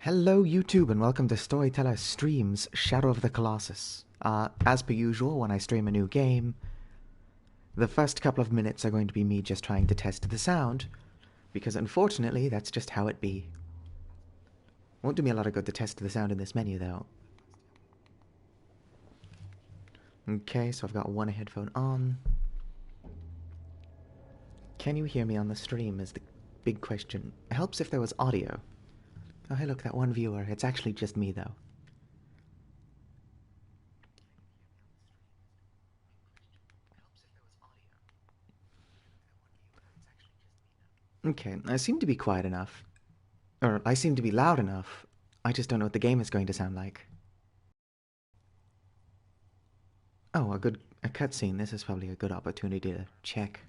Hello YouTube and welcome to Storyteller Streams Shadow of the Colossus. As per usual, when I stream a new game, the first couple of minutes are going to be me just trying to test the sound, because unfortunately that's just how it be. Won't do me a lot of good to test the sound in this menu though. Okay, so I've got one headphone on. Can you hear me on the stream is the big question. It helps if there was audio. Oh, hey, look, that one viewer. It's actually just me, though. Okay, I seem to be quiet enough. Or, I seem to be loud enough. I just don't know what the game is going to sound like. Oh, a cutscene. This is probably a good opportunity to check.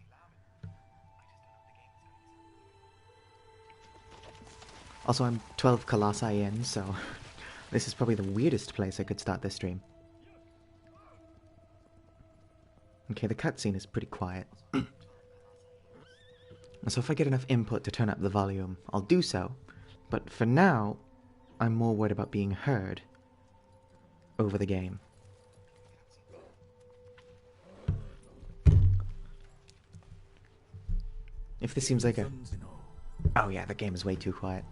Also, I'm 12 Colossi in, so this is probably the weirdest place I could start this stream. Okay, the cutscene is pretty quiet. So if I get enough input to turn up the volume, I'll do so. But for now, I'm more worried about being heard over the game. If this seems like a... Oh yeah, the game is way too quiet.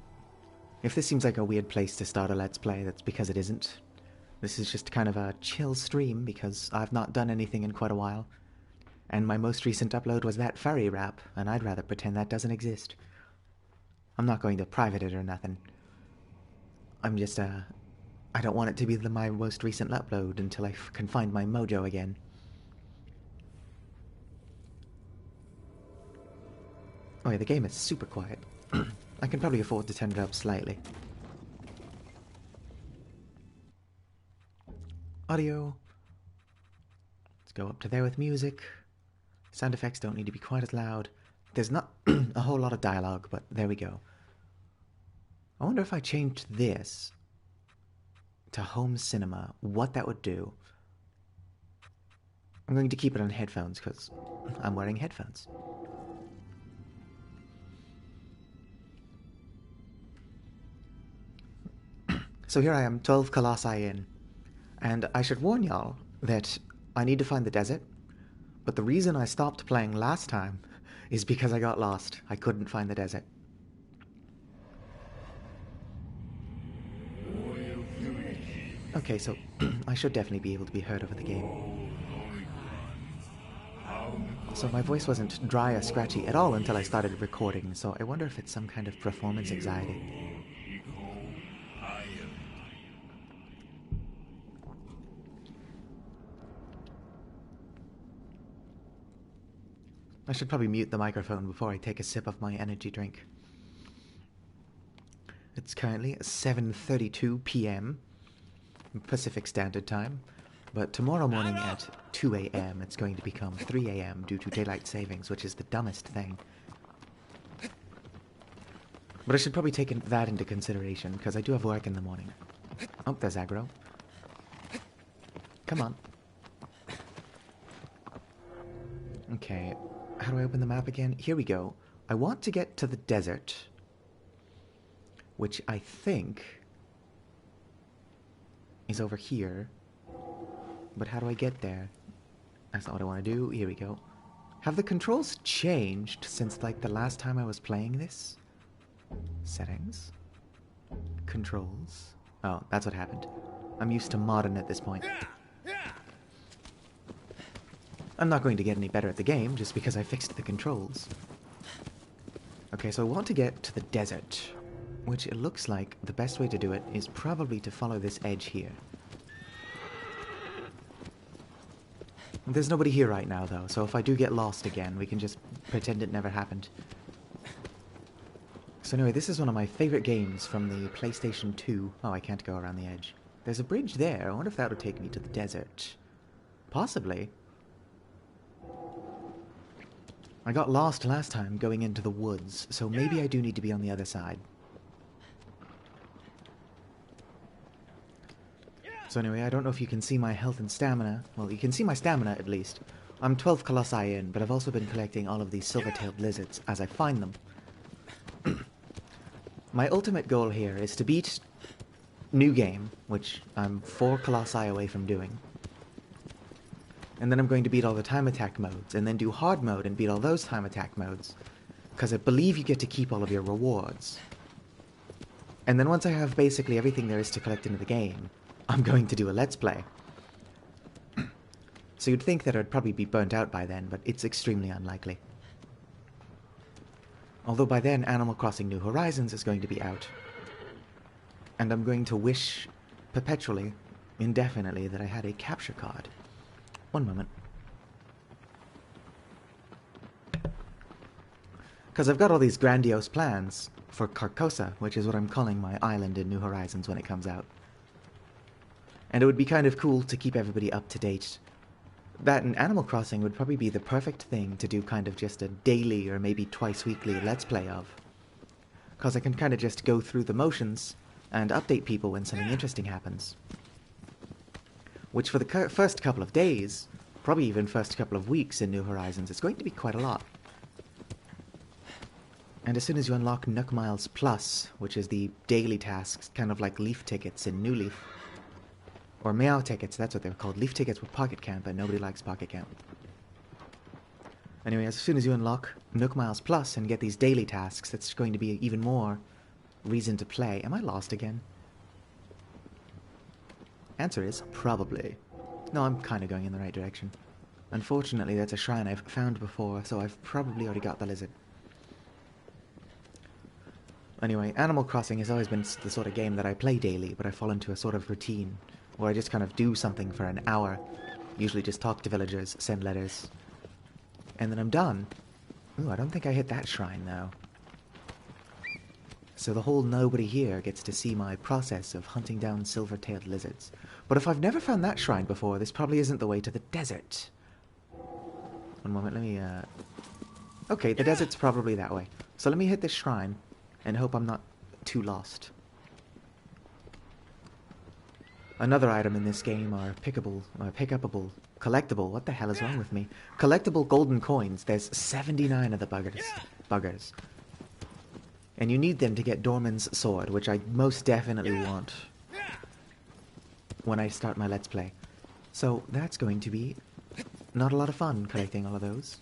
If this seems like a weird place to start a Let's Play, that's because it isn't. This is just kind of a chill stream because I've not done anything in quite a while. And my most recent upload was that furry rap, and I'd rather pretend that doesn't exist. I'm not going to private it or nothing. I'm just, I don't want it to be my most recent upload until I can find my mojo again. Oh yeah, the game is super quiet. I can probably afford to turn it up slightly. Audio. Let's go up to there with music. Sound effects don't need to be quite as loud. There's not a whole lot of dialogue, but there we go. I wonder if I changed this to home cinema, what that would do. I'm going to keep it on headphones because I'm wearing headphones. So here I am, 12 Colossi in, and I should warn y'all that I need to find the desert, but the reason I stopped playing last time is because I got lost. I couldn't find the desert. Okay, so I should definitely be able to be heard over the game. So my voice wasn't dry or scratchy at all until I started recording, so I wonder if it's some kind of performance anxiety. I should probably mute the microphone before I take a sip of my energy drink. It's currently 7:32 p.m. Pacific Standard Time, but tomorrow morning at 2 a.m. it's going to become 3 a.m. due to daylight savings, which is the dumbest thing. But I should probably take that into consideration, because I do have work in the morning. Oh, there's aggro. Come on. Okay. How do I open the map again? Here we go. I want to get to the desert, which I think is over here. But how do I get there? That's not what I want to do. Here we go. Have the controls changed since, like, the last time I was playing this? Settings? Controls? Oh, that's what happened. I'm used to modern at this point. I'm not going to get any better at the game just because I fixed the controls. Okay, so I want to get to the desert, which it looks like the best way to do it is probably to follow this edge here. There's nobody here right now, though, so if I do get lost again, we can just pretend it never happened. So anyway, this is one of my favorite games from the PlayStation 2. Oh, I can't go around the edge. There's a bridge there. I wonder if that would take me to the desert. Possibly. I got lost last time going into the woods, so maybe I do need to be on the other side. So anyway, I don't know if you can see my health and stamina. Well, you can see my stamina at least. I'm 12 Colossi in, but I've also been collecting all of these silver-tailed lizards as I find them. My ultimate goal here is to beat New Game, which I'm 4 Colossi away from doing. And then I'm going to beat all the time attack modes, and then do hard mode and beat all those time attack modes. Because I believe you get to keep all of your rewards. And then once I have basically everything there is to collect into the game, I'm going to do a Let's Play. So you'd think that I'd probably be burnt out by then, but it's extremely unlikely. Although by then, Animal Crossing New Horizons is going to be out. And I'm going to wish perpetually, indefinitely, that I had a capture card. One moment. Because I've got all these grandiose plans for Carcosa, which is what I'm calling my island in New Horizons when it comes out. And it would be kind of cool to keep everybody up to date. That and Animal Crossing would probably be the perfect thing to do kind of just a daily or maybe twice weekly Let's Play of. Because I can kind of just go through the motions and update people when something interesting happens. Which for the first couple of days, probably even first couple of weeks in New Horizons, is going to be quite a lot. And as soon as you unlock Nook Miles Plus, which is the daily tasks, kind of like Leaf Tickets in New Leaf, or Meow Tickets, that's what they're called. Leaf Tickets with Pocket Camp, but nobody likes Pocket Camp. Anyway, as soon as you unlock Nook Miles Plus and get these daily tasks, that's going to be even more reason to play. Am I lost again? Answer is probably. No, I'm kind of going in the right direction. Unfortunately, that's a shrine I've found before, so I've probably already got the lizard. Anyway, Animal Crossing has always been the sort of game that I play daily, but I fall into a sort of routine where I just kind of do something for an hour. Usually just talk to villagers, send letters, and then I'm done. Ooh, I don't think I hit that shrine, though. So the whole nobody here gets to see my process of hunting down silver-tailed lizards. But if I've never found that shrine before, this probably isn't the way to the desert. One moment, let me, Okay, the desert's probably that way. So let me hit this shrine and hope I'm not too lost. Another item in this game are pickupable, collectible, what the hell is wrong with me? Collectible golden coins. There's 79 of the buggers. And you need them to get Dorman's sword, which I most definitely want when I start my Let's Play. So that's going to be not a lot of fun collecting all of those.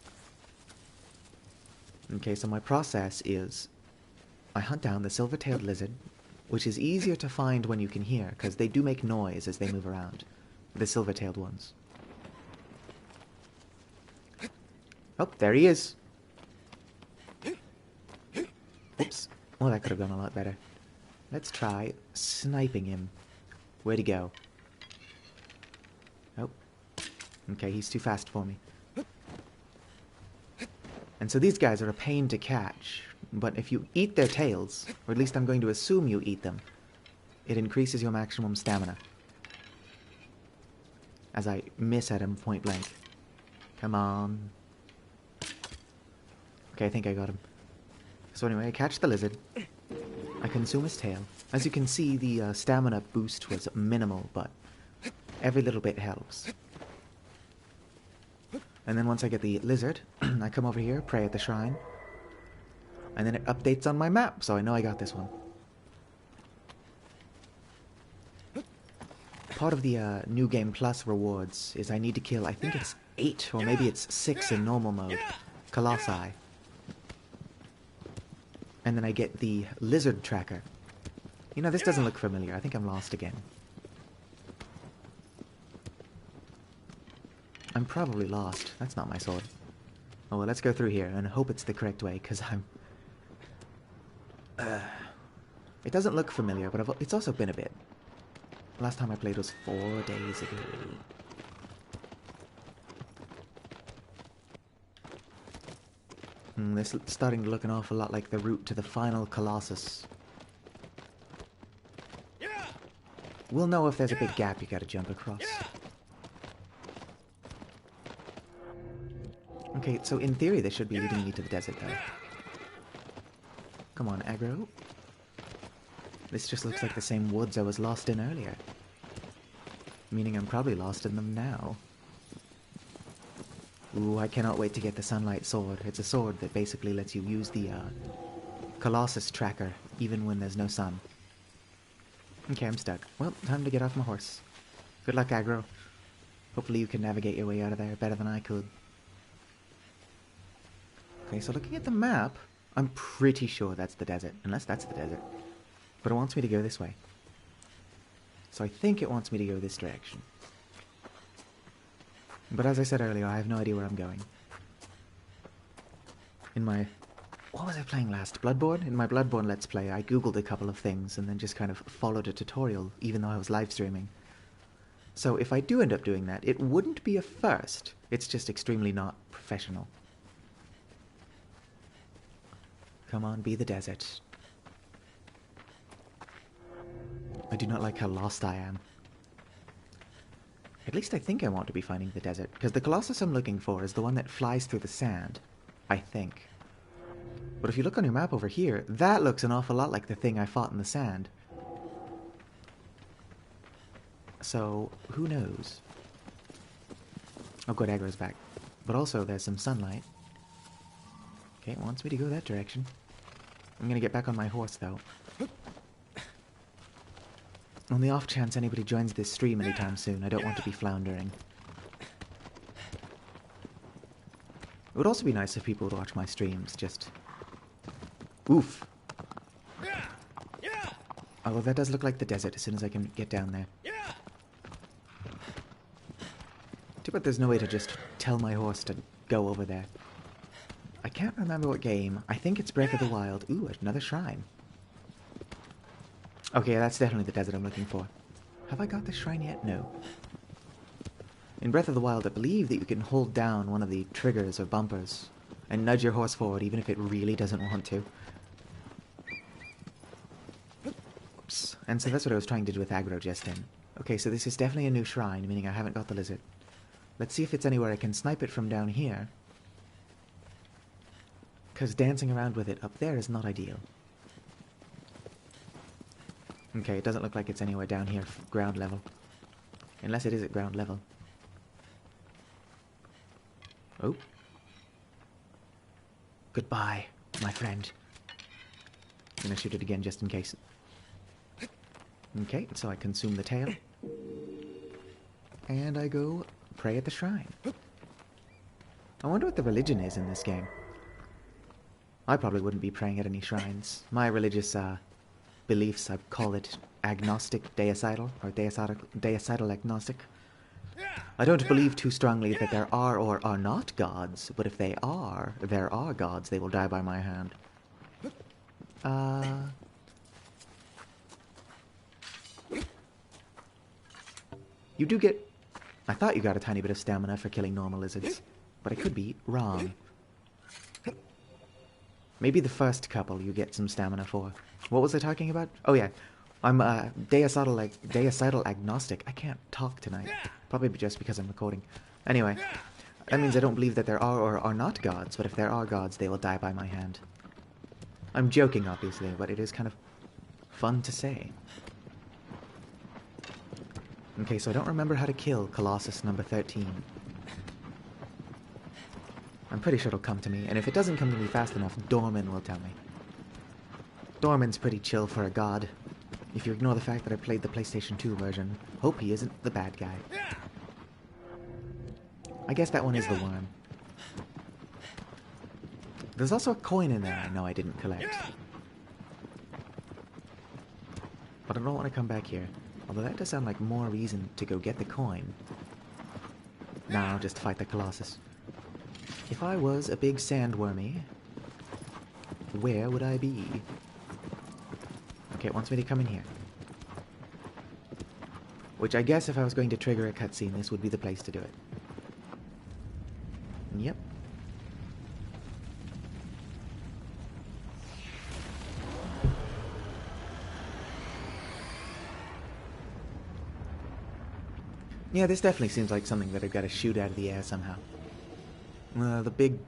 Okay, so my process is I hunt down the silver-tailed lizard, which is easier to find when you can hear, because they do make noise as they move around. The silver-tailed ones. Oh, there he is. Oops. Oh, that could have gone a lot better. Let's try sniping him. Where'd he go? Oh. Okay, he's too fast for me. And so these guys are a pain to catch. But if you eat their tails, or at least I'm going to assume you eat them, it increases your maximum stamina. As I miss at him point blank. Come on. Okay, I think I got him. So anyway, I catch the lizard. I consume his tail. As you can see, the stamina boost was minimal, but every little bit helps. And then once I get the lizard, I come over here, pray at the shrine. And then it updates on my map, so I know I got this one. Part of the New Game Plus rewards is I need to kill, I think it's 8 or maybe it's 6 in normal mode, Colossi. And then I get the lizard tracker. You know, this doesn't look familiar. I think I'm lost again. I'm probably lost. That's not my sword. Oh, well, let's go through here and hope it's the correct way, because I'm... It doesn't look familiar, but it's also been a bit. Last time I played was 4 days ago. This is starting to look an awful lot like the route to the final Colossus. We'll know if there's a big gap you gotta jump across. Okay, so in theory they should be leading me to the desert, though. Come on, aggro. This just looks like the same woods I was lost in earlier. Meaning I'm probably lost in them now. Ooh, I cannot wait to get the Sunlight Sword. It's a sword that basically lets you use the Colossus tracker even when there's no sun. Okay, I'm stuck. Well, time to get off my horse. Good luck, aggro. Hopefully you can navigate your way out of there better than I could. Okay, so looking at the map, I'm pretty sure that's the desert. Unless that's the desert. But it wants me to go this way. So I think it wants me to go this direction. But as I said earlier, I have no idea where I'm going. In my... What was I playing last? Bloodborne? In my Bloodborne Let's Play, I googled a couple of things and then just kind of followed a tutorial, even though I was live streaming. So if I do end up doing that, it wouldn't be a first. It's just extremely not professional. Come on, be the desert. I do not like how lost I am. At least I think I want to be finding the desert, because the Colossus I'm looking for is the one that flies through the sand. I think. But if you look on your map over here, that looks an awful lot like the thing I fought in the sand. So, who knows? Oh good, aggro's back. But also, there's some sunlight. Okay, it wants me to go that direction. I'm gonna get back on my horse, though. On the off chance anybody joins this stream anytime soon, I don't want to be floundering. It would also be nice if people would watch my streams, just... Oof! Although that does look like the desert as soon as I can get down there. Too bad there's no way to just tell my horse to go over there. I can't remember what game. I think it's Breath of the Wild. Ooh, another shrine. Okay, that's definitely the desert I'm looking for. Have I got the shrine yet? No. In Breath of the Wild, I believe that you can hold down one of the triggers or bumpers and nudge your horse forward even if it really doesn't want to. Oops. And so that's what I was trying to do with aggro just then. Okay, so this is definitely a new shrine, meaning I haven't got the lizard. Let's see if it's anywhere I can snipe it from down here. Because dancing around with it up there is not ideal. Okay, it doesn't look like it's anywhere down here, ground level. Unless it is at ground level. Oh. Goodbye, my friend. I'm gonna shoot it again just in case. Okay, so I consume the tail. And I go pray at the shrine. I wonder what the religion is in this game. I probably wouldn't be praying at any shrines. My religious, beliefs, I call it agnostic deicidal, or deicidal agnostic. I don't believe too strongly that there are or are not gods, but if there are gods, they will die by my hand. You do get... I thought you got a tiny bit of stamina for killing normal lizards, but I could be wrong. Maybe the first couple you get some stamina for. What was I talking about? Oh yeah, I'm deicidal agnostic. I can't talk tonight. Probably just because I'm recording. Anyway, that means I don't believe that there are or are not gods, but if there are gods, they will die by my hand. I'm joking, obviously, but it is kind of fun to say. Okay, so I don't remember how to kill Colossus number 13. I'm pretty sure it'll come to me, and if it doesn't come to me fast enough, Dorman will tell me. Dorman's pretty chill for a god. If you ignore the fact that I played the PlayStation 2 version, hope he isn't the bad guy. I guess that one is the worm. There's also a coin in there I know I didn't collect. But I don't want to come back here. Although that does sound like more reason to go get the coin. Nah, I'll just fight the Colossus. If I was a big sandwormy, where would I be? Okay, it wants me to come in here. Which I guess if I was going to trigger a cutscene, this would be the place to do it. Yep. Yeah, this definitely seems like something that I've got to shoot out of the air somehow. The big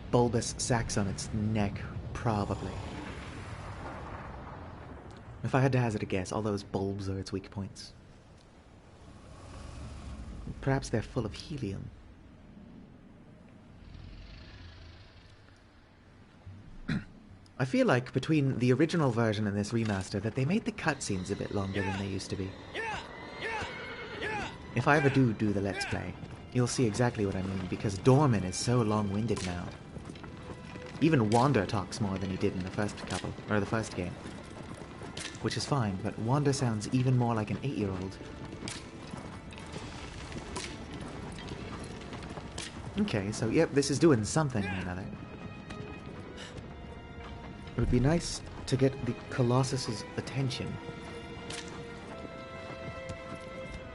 bulbous sacs on its neck, probably. If I had to hazard a guess, all those bulbs are its weak points. Perhaps they're full of helium. I feel like between the original version and this remaster that they made the cutscenes a bit longer than they used to be. If I ever do the Let's Play, you'll see exactly what I mean, because Dorman is so long-winded now. Even Wander talks more than he did in the first game. Which is fine, but Wander sounds even more like an 8-year-old. Okay, so yep, this is doing something or another. It would be nice to get the Colossus's attention.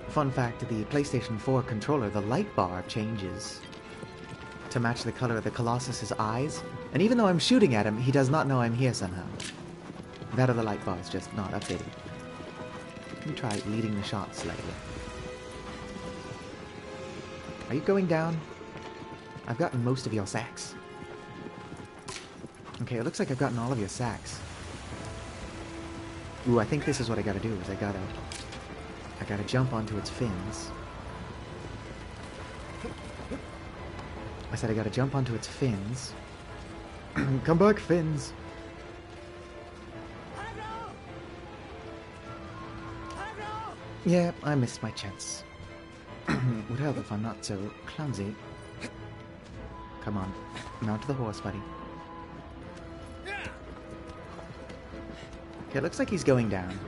Fun fact, the PlayStation 4 controller, the light bar changes to match the color of the Colossus's eyes. And even though I'm shooting at him, he does not know I'm here somehow. That or the light bar is just not updated. Let me try leading the shot slightly. Are you going down? I've gotten most of your sacks. Okay, it looks like I've gotten all of your sacks. Ooh, I think this is what I gotta do, is I gotta jump onto its fins. I said I gotta jump onto its fins. Come back, fins! Yeah, I missed my chance. Would help if I'm not so clumsy. Come on, mount the horse, buddy. Okay, it looks like he's going down.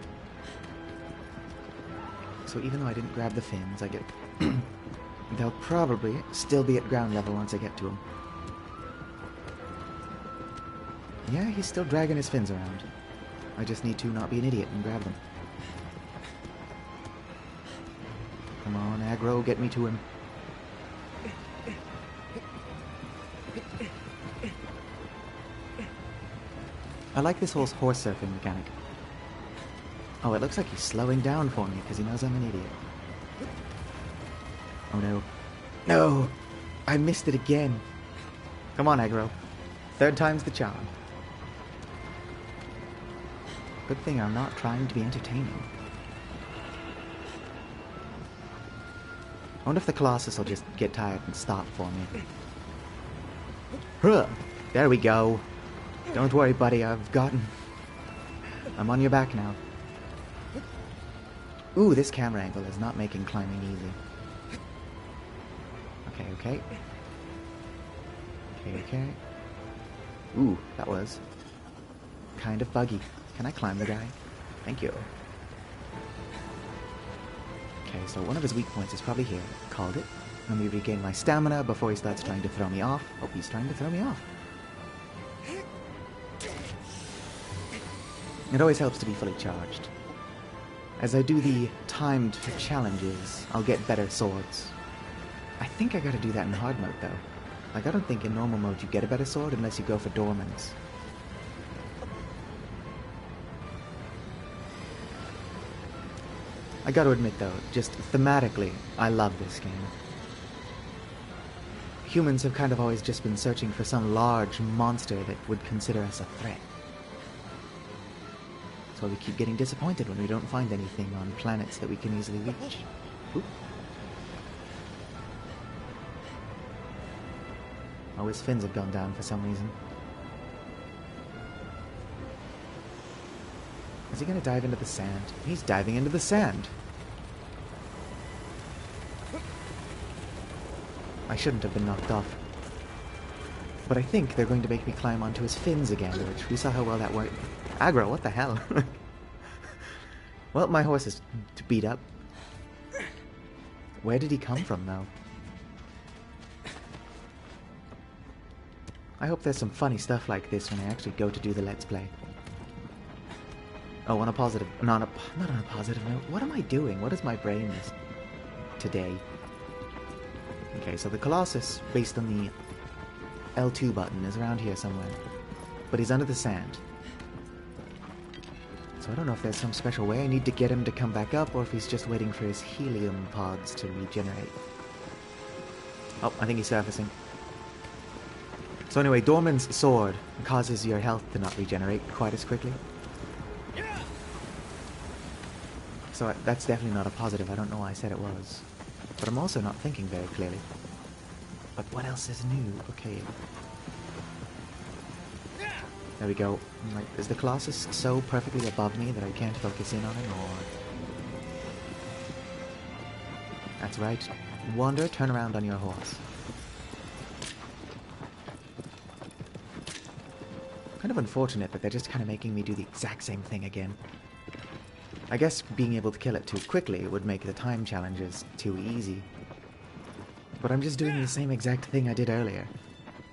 So even though I didn't grab the fins, I get... they'll probably still be at ground level once I get to him. Yeah, he's still dragging his fins around. I just need to not be an idiot and grab them. Come on, aggro, get me to him. I like this whole horse surfing mechanic. Oh, it looks like he's slowing down for me because he knows I'm an idiot. Oh no. No! I missed it again. Come on, aggro. Third time's the charm. Good thing I'm not trying to be entertaining. I wonder if the Colossus will just get tired and stop for me. Huh! There we go. Don't worry, buddy, I'm on your back now. Ooh, this camera angle is not making climbing easy. Okay. Okay. Ooh, that was kind of buggy. Can I climb the guy? Thank you. Okay, so one of his weak points is probably here. Called it. Let me regain my stamina before he starts trying to throw me off. Oh, he's trying to throw me off. It always helps to be fully charged. As I do the timed challenges, I'll get better swords. I think I gotta do that in hard mode, though. Like, I don't think in normal mode you get a better sword unless you go for Dorman's. I gotta admit, though, just thematically, I love this game. Humans have kind of always just been searching for some large monster that would consider us a threat. So we keep getting disappointed when we don't find anything on planets that we can easily reach. Oop. Oh, his fins have gone down for some reason. Is he gonna dive into the sand? He's diving into the sand! I shouldn't have been knocked off. But I think they're going to make me climb onto his fins again, which we saw how well that worked. Aggro, what the hell? Well, my horse is beat up. Where did he come from, though? I hope there's some funny stuff like this when I actually go to do the Let's Play. Oh, on a positive... not on a positive note. What am I doing? What is my brain today? Okay, so the Colossus, based on the L2 button, is around here somewhere. But he's under the sand. So I don't know if there's some special way I need to get him to come back up, or if he's just waiting for his helium pods to regenerate. Oh, I think he's surfacing. So anyway, Dorman's sword causes your health to not regenerate quite as quickly. So that's definitely not a positive. I don't know why I said it was. But I'm also not thinking very clearly. But what else is new? Okay. There we go. Like, is the Colossus so perfectly above me that I can't focus in on him, or... That's right. Wander, turn around on your horse. Kind of unfortunate that they're just kind of making me do the exact same thing again. I guess being able to kill it too quickly would make the time challenges too easy. But I'm just doing the same exact thing I did earlier.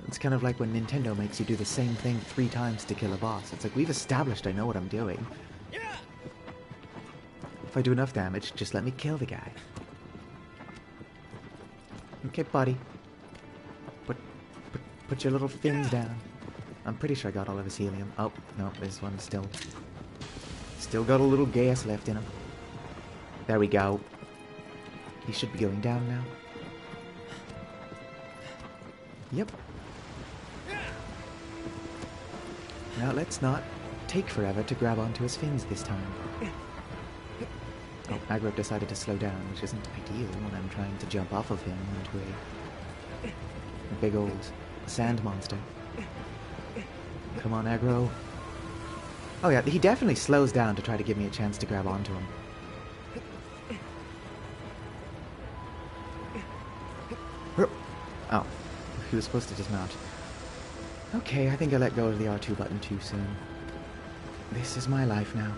It's kind of like when Nintendo makes you do the same thing 3 times to kill a boss. It's like, we've established I know what I'm doing. If I do enough damage, just let me kill the guy. Okay, buddy. Put your little fins down. I'm pretty sure I got all of his helium. Oh, no, this one's still got a little gas left in him. There we go. He should be going down now. Yep. Now let's not take forever to grab onto his fins this time. Oh, Aggro decided to slow down, which isn't ideal when I'm trying to jump off of him into a big old sand monster. Come on, Aggro. Oh yeah, he definitely slows down to try to give me a chance to grab onto him. Oh, he was supposed to dismount. Okay, I think I let go of the R2 button too soon. This is my life now.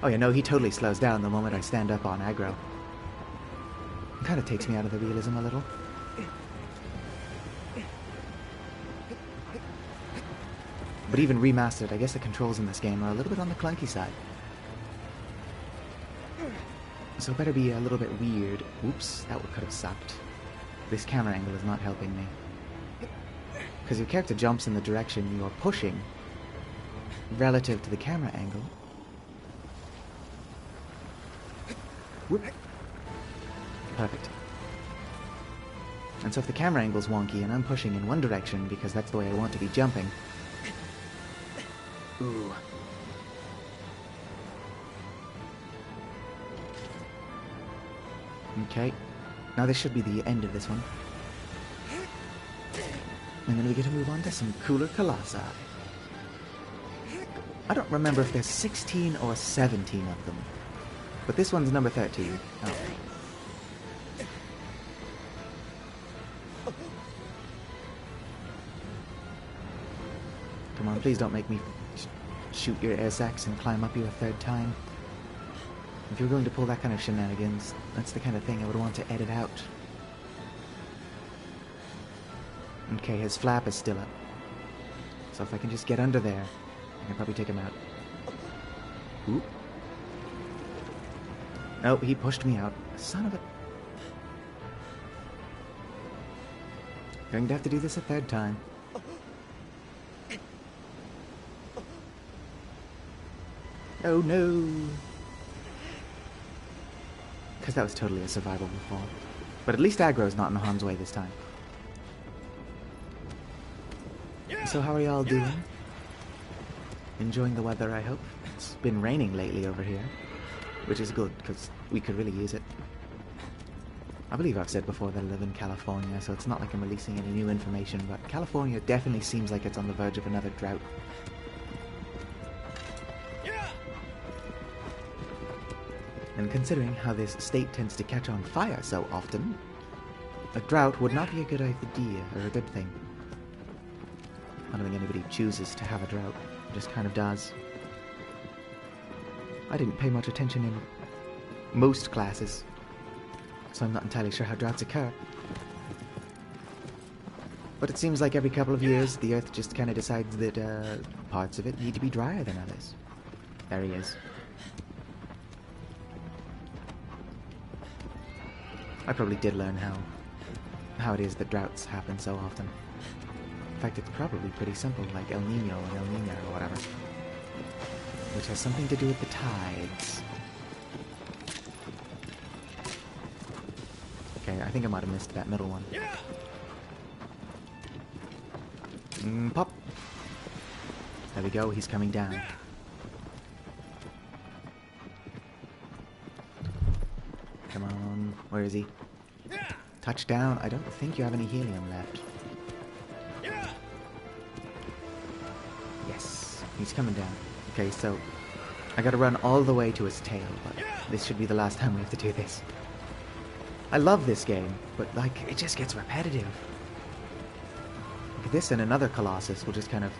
Oh yeah, no, he totally slows down the moment I stand up on Aggro. It kind of takes me out of the realism a little. But even remastered, I guess the controls in this game are a little bit on the clunky side. So it better be a little bit weird. Oops, that could have sucked. This camera angle is not helping me. Because your character jumps in the direction you're pushing relative to the camera angle. Whoop. Perfect. And so if the camera angle's wonky and I'm pushing in one direction because that's the way I want to be jumping... Ooh. Okay. Now this should be the end of this one. And then we get to move on to some cooler Colossi. I don't remember if there's 16 or 17 of them. But this one's number 13. Oh. Come on, please don't make me shoot your air sacs and climb up you a 3rd time. If you're going to pull that kind of shenanigans, that's the kind of thing I would want to edit out. Okay, his flap is still up. So if I can just get under there, I can probably take him out. Oop. Oh, he pushed me out. Son of a... Going to have to do this a 3rd time. Oh no! Because that was totally a survivable fall. But at least Aggro's not in harm's way this time. So how are y'all doing? Enjoying the weather, I hope? It's been raining lately over here, which is good, because we could really use it. I believe I've said before that I live in California, so it's not like I'm releasing any new information, but California definitely seems like it's on the verge of another drought. And considering how this state tends to catch on fire so often, a drought would not be a good idea, or a good thing. I don't think anybody chooses to have a drought, it just kind of does. I didn't pay much attention in most classes, so I'm not entirely sure how droughts occur. But it seems like every couple of years, the Earth just kind of decides that parts of it need to be drier than others. There he is. I probably did learn how it is that droughts happen so often. In fact, it's probably pretty simple, like El Nino and El Nina or whatever. Which has something to do with the tides. Okay, I think I might have missed that middle one. Pop! There we go, he's coming down. Come on, where is he? Touchdown. I don't think you have any helium left. He's coming down. Okay, so I gotta run all the way to his tail, but this should be the last time we have to do this. I love this game, but, like, it just gets repetitive. Like this and another Colossus will just kind of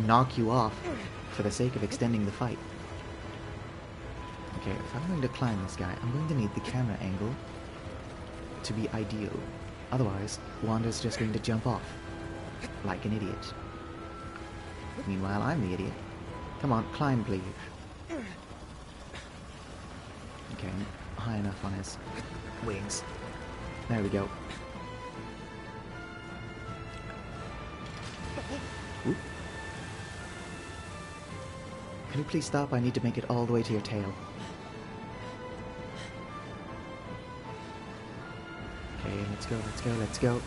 knock you off for the sake of extending the fight. Okay, if I'm going to climb this guy, I'm going to need the camera angle to be ideal. Otherwise, Wanda's just going to jump off like an idiot. Meanwhile, I'm the idiot. Come on, climb, please. Okay, high enough on his wings. There we go. Oop. Can you please stop? I need to make it all the way to your tail. Okay, let's go, let's go, let's go.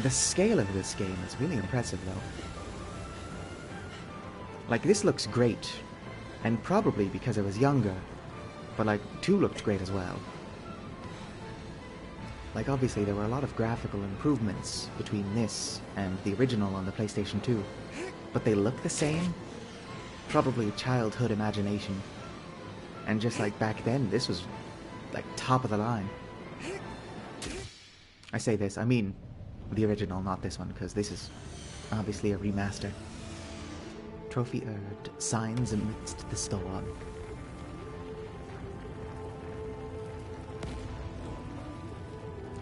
The scale of this game is really impressive, though. Like, this looks great. And probably because I was younger. But, like, 2 looked great as well. Like, obviously, there were a lot of graphical improvements between this and the original on the PlayStation 2. But they look the same. Probably childhood imagination. And just like back then, this was, like, top of the line. I say this, I mean the original, not this one, because this is obviously a remaster. Trophy earned, signs amidst the storm.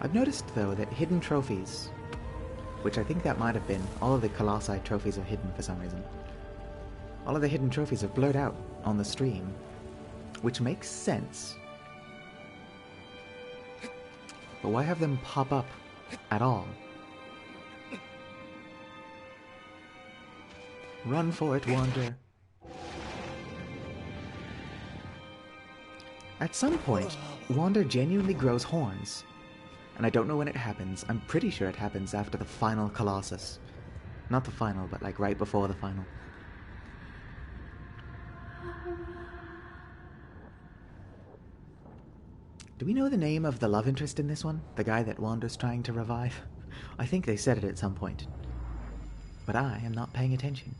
I've noticed, though, that hidden trophies, which I think that might have been, all of the Colossi trophies are hidden for some reason. All of the hidden trophies are blurred out on the stream, which makes sense. But why have them pop up at all? Run for it, Wander. At some point, Wander genuinely grows horns. And I don't know when it happens. I'm pretty sure it happens after the final Colossus. Not the final, but like right before the final. Do we know the name of the love interest in this one? The guy that Wander's trying to revive? I think they said it at some point. But I am not paying attention.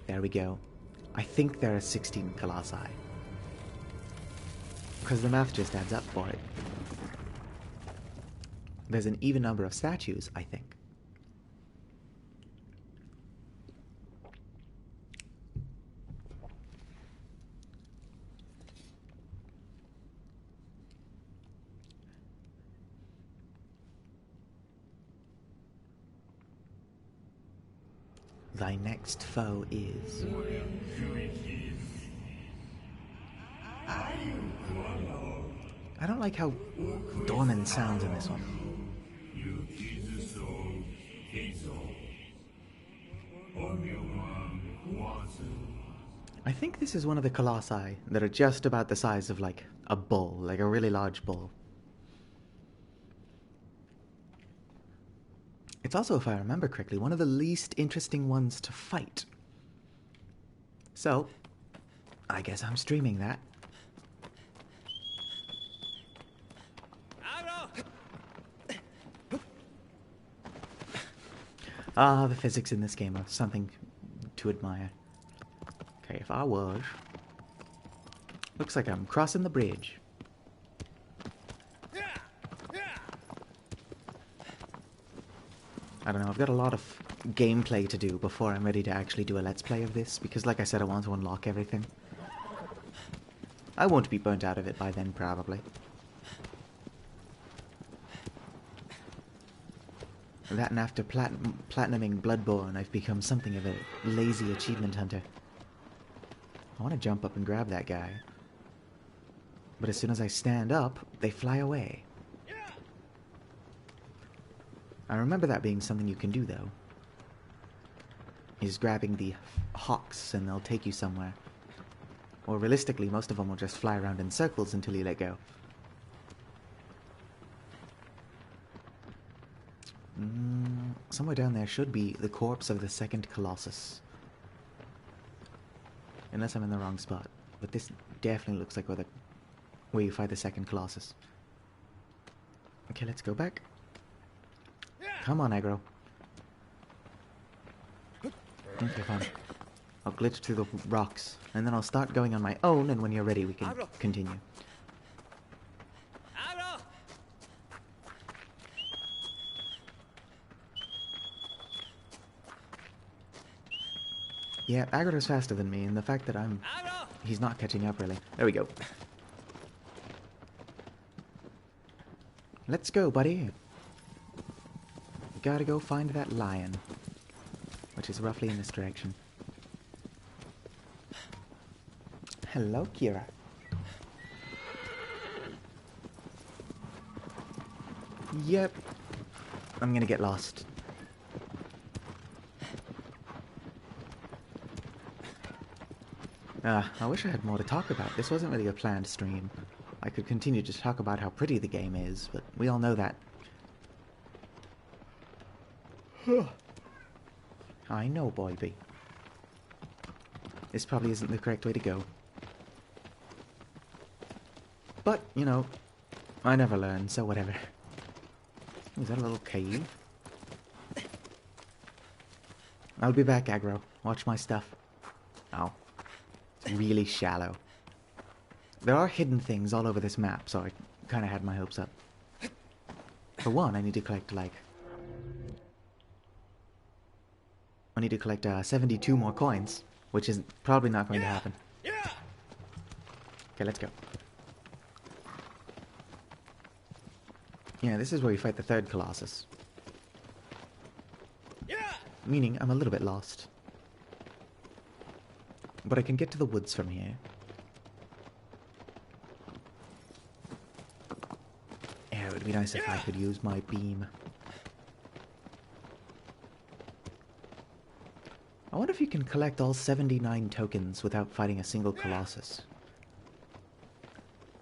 There we go. I think there are 16 Colossi. Because the math just adds up for it. There's an even number of statues, I think. Thy next foe is... I don't like how Dorman sounds in this one. I think this is one of the Colossi that are just about the size of, like, a bull, like a really large bull. It's also, if I remember correctly, one of the least interesting ones to fight. So, I guess I'm streaming that. Ah, the physics in this game are something to admire. Okay, if I was... Looks like I'm crossing the bridge. I don't know, I've got a lot of gameplay to do before I'm ready to actually do a Let's Play of this, because like I said, I want to unlock everything. I won't be burnt out of it by then, probably. That and after platinuming Bloodborne, I've become something of a lazy achievement hunter. I want to jump up and grab that guy. But as soon as I stand up, they fly away. I remember that being something you can do, though. Is grabbing the hawks and they'll take you somewhere. Or realistically, most of them will just fly around in circles until you let go. Somewhere down there should be the corpse of the second Colossus. Unless I'm in the wrong spot. But this definitely looks like where where you fight the second Colossus. Okay, let's go back. Come on, aggro. Okay, fine. I'll glitch through the rocks, and then I'll start going on my own, and when you're ready, we can continue. Yeah, Agro's faster than me, and the fact that he's not catching up, really. There we go. Let's go, buddy. Gotta go find that lion, which is roughly in this direction. Hello, Kira. Yep. I'm gonna get lost. I wish I had more to talk about. This wasn't really a planned stream. I could continue to talk about how pretty the game is, but we all know that. I know, Boyby. This probably isn't the correct way to go. But, you know, I never learn, so whatever. Is that a little cave? I'll be back, aggro. Watch my stuff. Oh. It's really shallow. There are hidden things all over this map, so I kind of had my hopes up. For one, I need to collect, like... I need to collect 72 more coins, which is probably not going to happen. Okay, let's go. Yeah, this is where we fight the third Colossus. Meaning, I'm a little bit lost. But I can get to the woods from here. Yeah, it would be nice if I could use my beam. I wonder if you can collect all 79 tokens without fighting a single Colossus.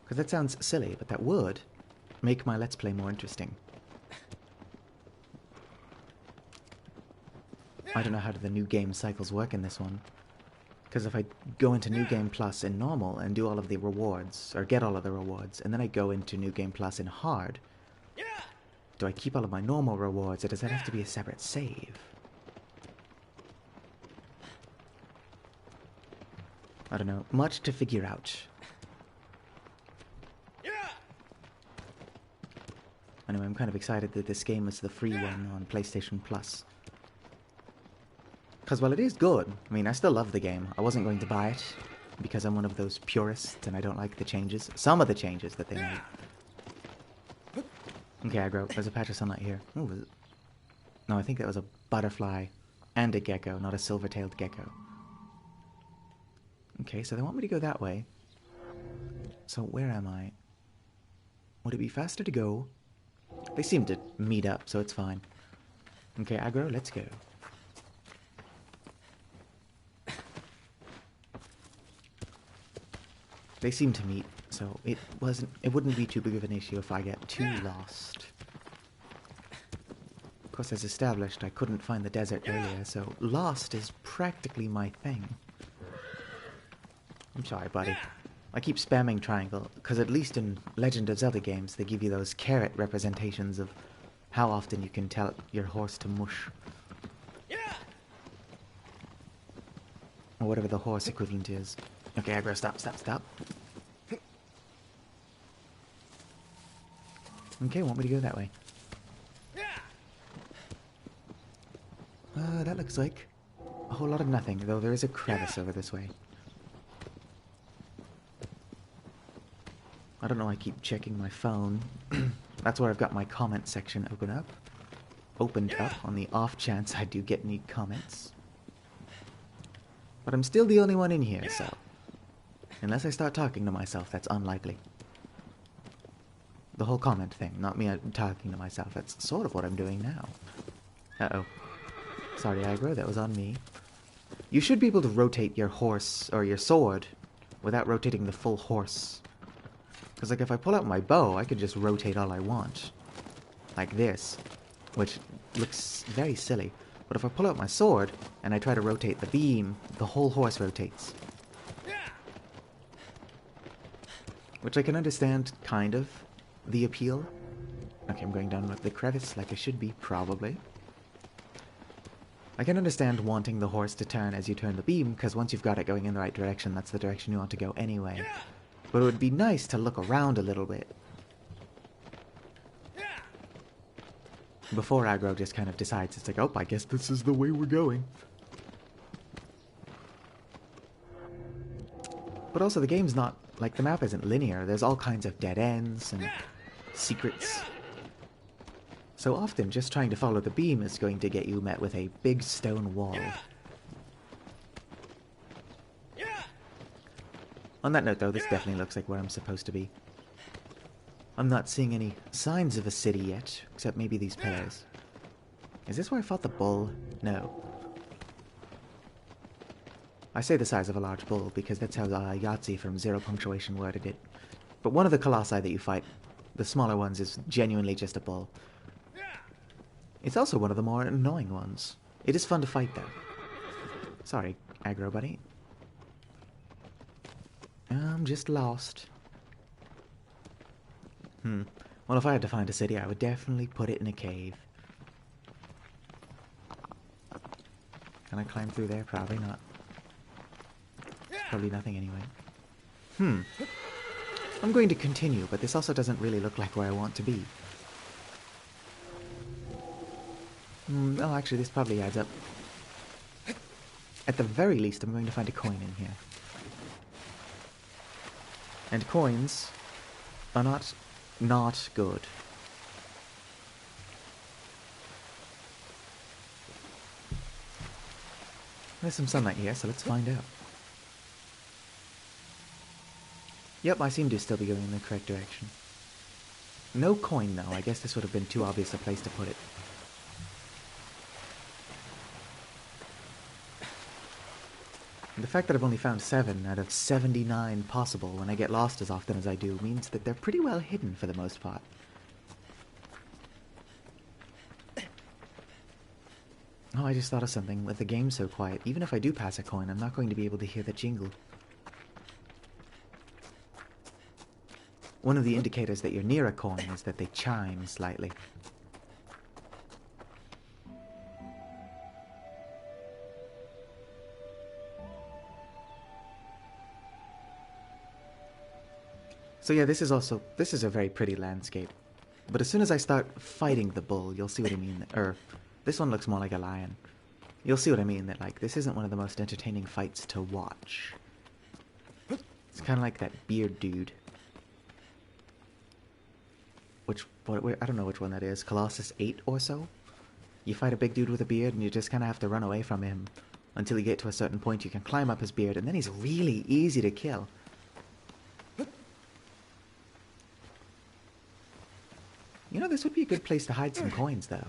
Because that sounds silly, but that would make my Let's Play more interesting. I don't know how the new game cycles work in this one. Because if I go into New Game Plus in normal and do all of the rewards, or get all of the rewards, and then I go into New Game Plus in hard, do I keep all of my normal rewards, or does that have to be a separate save? I don't know. Much to figure out. Anyway, I'm kind of excited that this game is the free one on PlayStation Plus. Because while it is good, I mean, I still love the game. I wasn't going to buy it because I'm one of those purists and I don't like the changes. Some of the changes that they made. Okay, aggro. There's a patch of sunlight here. Ooh, was it? No, I think that was a butterfly and a gecko, not a silver-tailed gecko. Okay, so they want me to go that way. So where am I? Would it be faster to go? They seem to meet up, so it's fine. Okay, aggro, let's go. They seem to meet, so it wouldn't be too big of an issue if I get too lost. Of course, as established, I couldn't find the desert earlier, so lost is practically my thing. I'm sorry, buddy. I keep spamming triangle, because at least in Legend of Zelda games, they give you those carrot representations of how often you can tell your horse to mush. Or whatever the horse equivalent is. Okay, aggro, stop. Okay, want me to go that way? That looks like a whole lot of nothing, though there is a crevice over this way. I don't know, I keep checking my phone. That's where I've got my comment section opened up on the off chance I do get any comments. But I'm still the only one in here, so unless I start talking to myself, that's unlikely. The whole comment thing, not me talking to myself, that's sort of what I'm doing now. Uh-oh. Sorry, aggro, that was on me. You should be able to rotate your horse, or your sword, without rotating the full horse. Because, like, if I pull out my bow, I could just rotate all I want. Like this. Which looks very silly. But if I pull out my sword, and I try to rotate the beam, the whole horse rotates. Which I can understand, kind of, the appeal. Okay, I'm going down the crevice like I should be, probably. I can understand wanting the horse to turn as you turn the beam, because once you've got it going in the right direction, that's the direction you want to go anyway. But it would be nice to look around a little bit. Before aggro just kind of decides, it's like, oh, I guess this is the way we're going. But also the game's not, like, the map isn't linear. There's all kinds of dead ends and secrets. So often, just trying to follow the beam is going to get you met with a big stone wall. On that note, though, this definitely looks like where I'm supposed to be. I'm not seeing any signs of a city yet, except maybe these pillars. Is this where I fought the bull? No. I say the size of a large bull because that's how Yahtzee from Zero Punctuation worded it. But one of the colossi that you fight, the smaller ones, is genuinely just a bull. It's also one of the more annoying ones. It is fun to fight, though. Sorry, aggro buddy. I'm just lost. Well, if I had to find a city, I would definitely put it in a cave. Can I climb through there? Probably not. Probably nothing anyway. I'm going to continue, but this also doesn't really look like where I want to be. Oh, actually, this probably adds up. At the very least, I'm going to find a coin in here. And coins are not good. There's some sunlight here, so let's find out. Yep, I seem to still be going in the correct direction. No coin, though. I guess this would have been too obvious a place to put it. And the fact that I've only found 7 out of 79 possible when I get lost as often as I do means that they're pretty well hidden for the most part. Oh, I just thought of something. With the game so quiet, even if I do pass a coin, I'm not going to be able to hear the jingle. One of the indicators that you're near a coin is that they chime slightly. So yeah, this is a very pretty landscape. But as soon as I start fighting the bull, you'll see what I mean. This one looks more like a lion. You'll see what I mean, that like, this isn't one of the most entertaining fights to watch. It's kind of like that beard dude. I don't know which one that is, Colossus 8 or so? You fight a big dude with a beard and you just kind of have to run away from him until you get to a certain point. You can climb up his beard and then he's really easy to kill. You know, this would be a good place to hide some coins, though.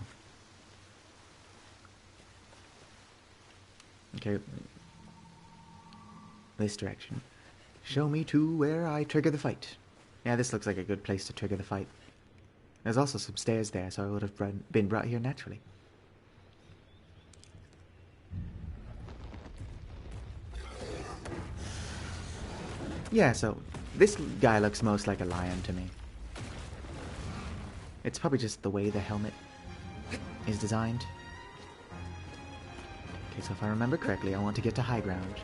Okay. This direction. Show me to where I trigger the fight. Yeah, this looks like a good place to trigger the fight. There's also some stairs there, so I would have been brought here naturally. Yeah, so this guy looks most like a lion to me. It's probably just the way the helmet is designed. Okay, so if I remember correctly, I want to get to high ground.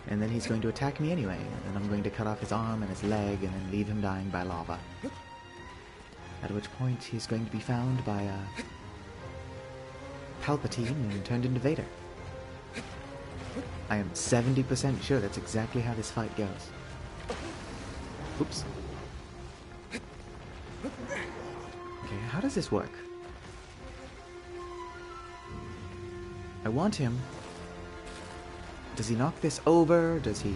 And then he's going to attack me anyway, and I'm going to cut off his arm and his leg and then leave him dying by lava. At which point he's going to be found by Palpatine and turned into Vader. I am 70% sure that's exactly how this fight goes. Oops. Okay, how does this work? I want him. Does he knock this over? Does he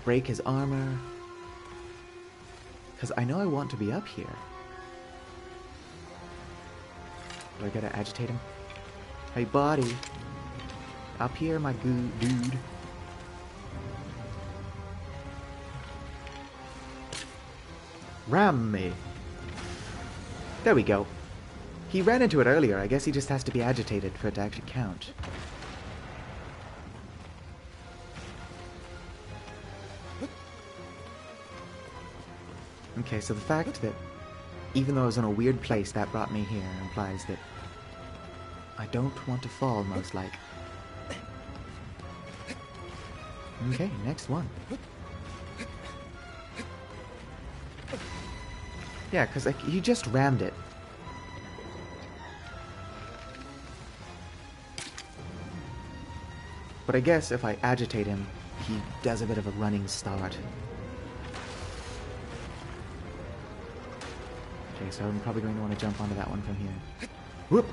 break his armor? Because I know I want to be up here. Do I gotta agitate him? Hey, buddy. Up here, my dude. Ram me. There we go. He ran into it earlier. I guess he just has to be agitated for it to actually count. Okay, so the fact that even though I was in a weird place that brought me here implies that I don't want to fall, most like. Okay, next one. Yeah, because like, he just rammed it. But I guess if I agitate him, he does a bit of a running start. Okay, so I'm probably going to want to jump onto that one from here. Whoop!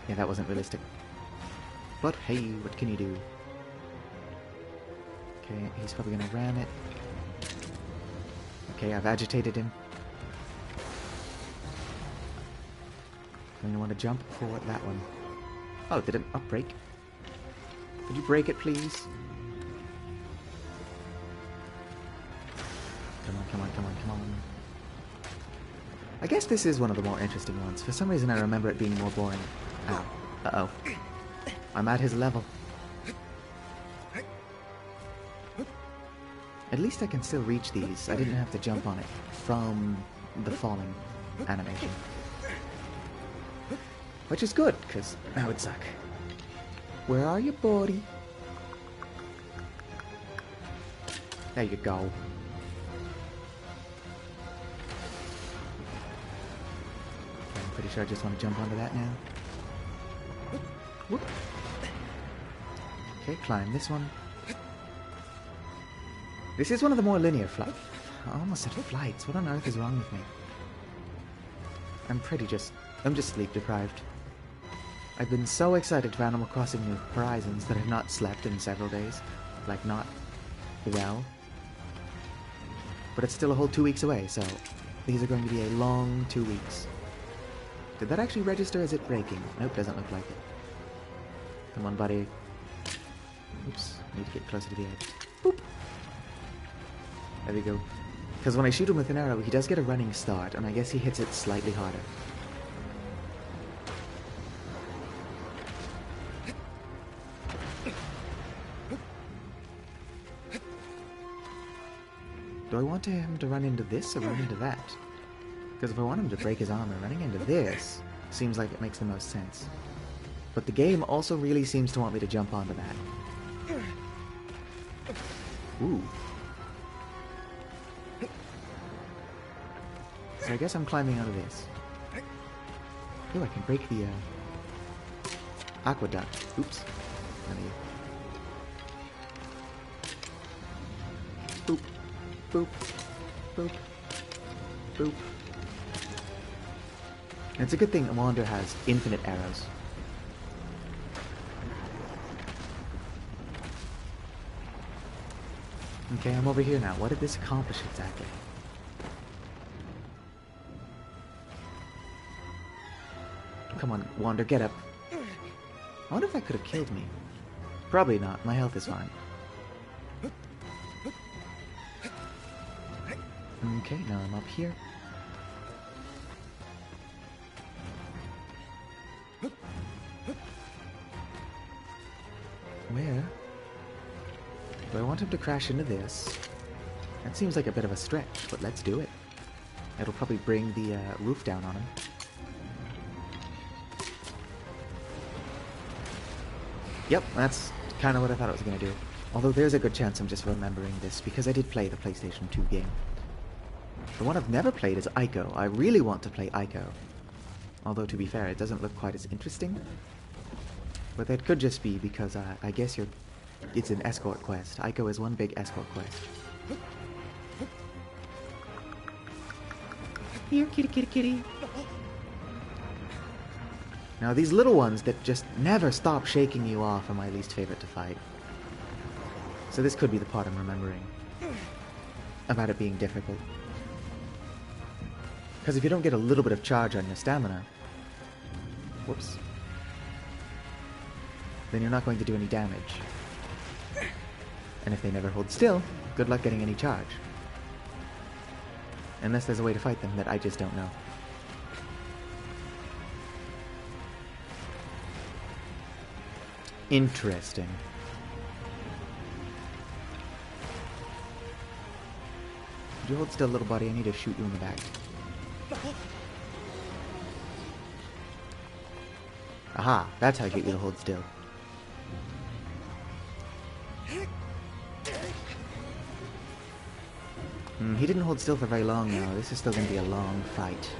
Yeah, that wasn't realistic. But hey, what can you do? Okay, he's probably going to ram it. Okay, I've agitated him. I'm going to want to jump for that one. Oh, did it not break? Could you break it, please? Come on, come on, come on, come on. I guess this is one of the more interesting ones. For some reason I remember it being more boring. Ow. Uh-oh. I'm at his level. At least I can still reach these. I didn't have to jump on it from the falling animation. Which is good, because that would suck. Where are you, buddy? There you go. I'm pretty sure I just want to jump onto that now. Whoop. Okay, climb this one. This is one of the more linear flights. I almost said flights. What on earth is wrong with me? I'm just sleep deprived. I've been so excited for Animal Crossing New Horizons that I've not slept in several days. Like, not well. But it's still a whole 2 weeks away, so these are going to be a long 2 weeks. Did that actually register as it breaking? Nope, doesn't look like it. Come on, buddy. Oops, need to get closer to the edge. Boop! There we go. Because when I shoot him with an arrow, he does get a running start, and I guess he hits it slightly harder. Do I want him to run into this or run into that? Because if I want him to break his armor, running into this seems like it makes the most sense. But the game also really seems to want me to jump onto that. Ooh. So I guess I'm climbing out of this. Ooh, I can break the aqueduct. Oops. Boop. Boop. Boop. Boop. And it's a good thing Wander has infinite arrows. Okay, I'm over here now. What did this accomplish exactly? Come on, Wander, get up. I wonder if that could have killed me. Probably not. My health is fine. Okay, now I'm up here. Where? Do I want him to crash into this? That seems like a bit of a stretch, but let's do it. It'll probably bring the roof down on him. Yep, that's kind of what I thought it was going to do. Although there's a good chance I'm just remembering this, because I did play the PlayStation 2 game. The one I've never played is Ico. I really want to play Ico. Although, to be fair, it doesn't look quite as interesting. But that could just be because I guess it's an escort quest. Ico is one big escort quest. Here, kitty, kitty, kitty. Now, these little ones that just never stop shaking you off are my least favorite to fight. So this could be the part I'm remembering about it being difficult. Because if you don't get a little bit of charge on your stamina, whoops, then you're not going to do any damage. And if they never hold still, good luck getting any charge. Unless there's a way to fight them that I just don't know. Could you hold still, little buddy? I need to shoot you in the back. Aha, that's how I get you to hold still. He didn't hold still for very long now. This is still going to be a long fight.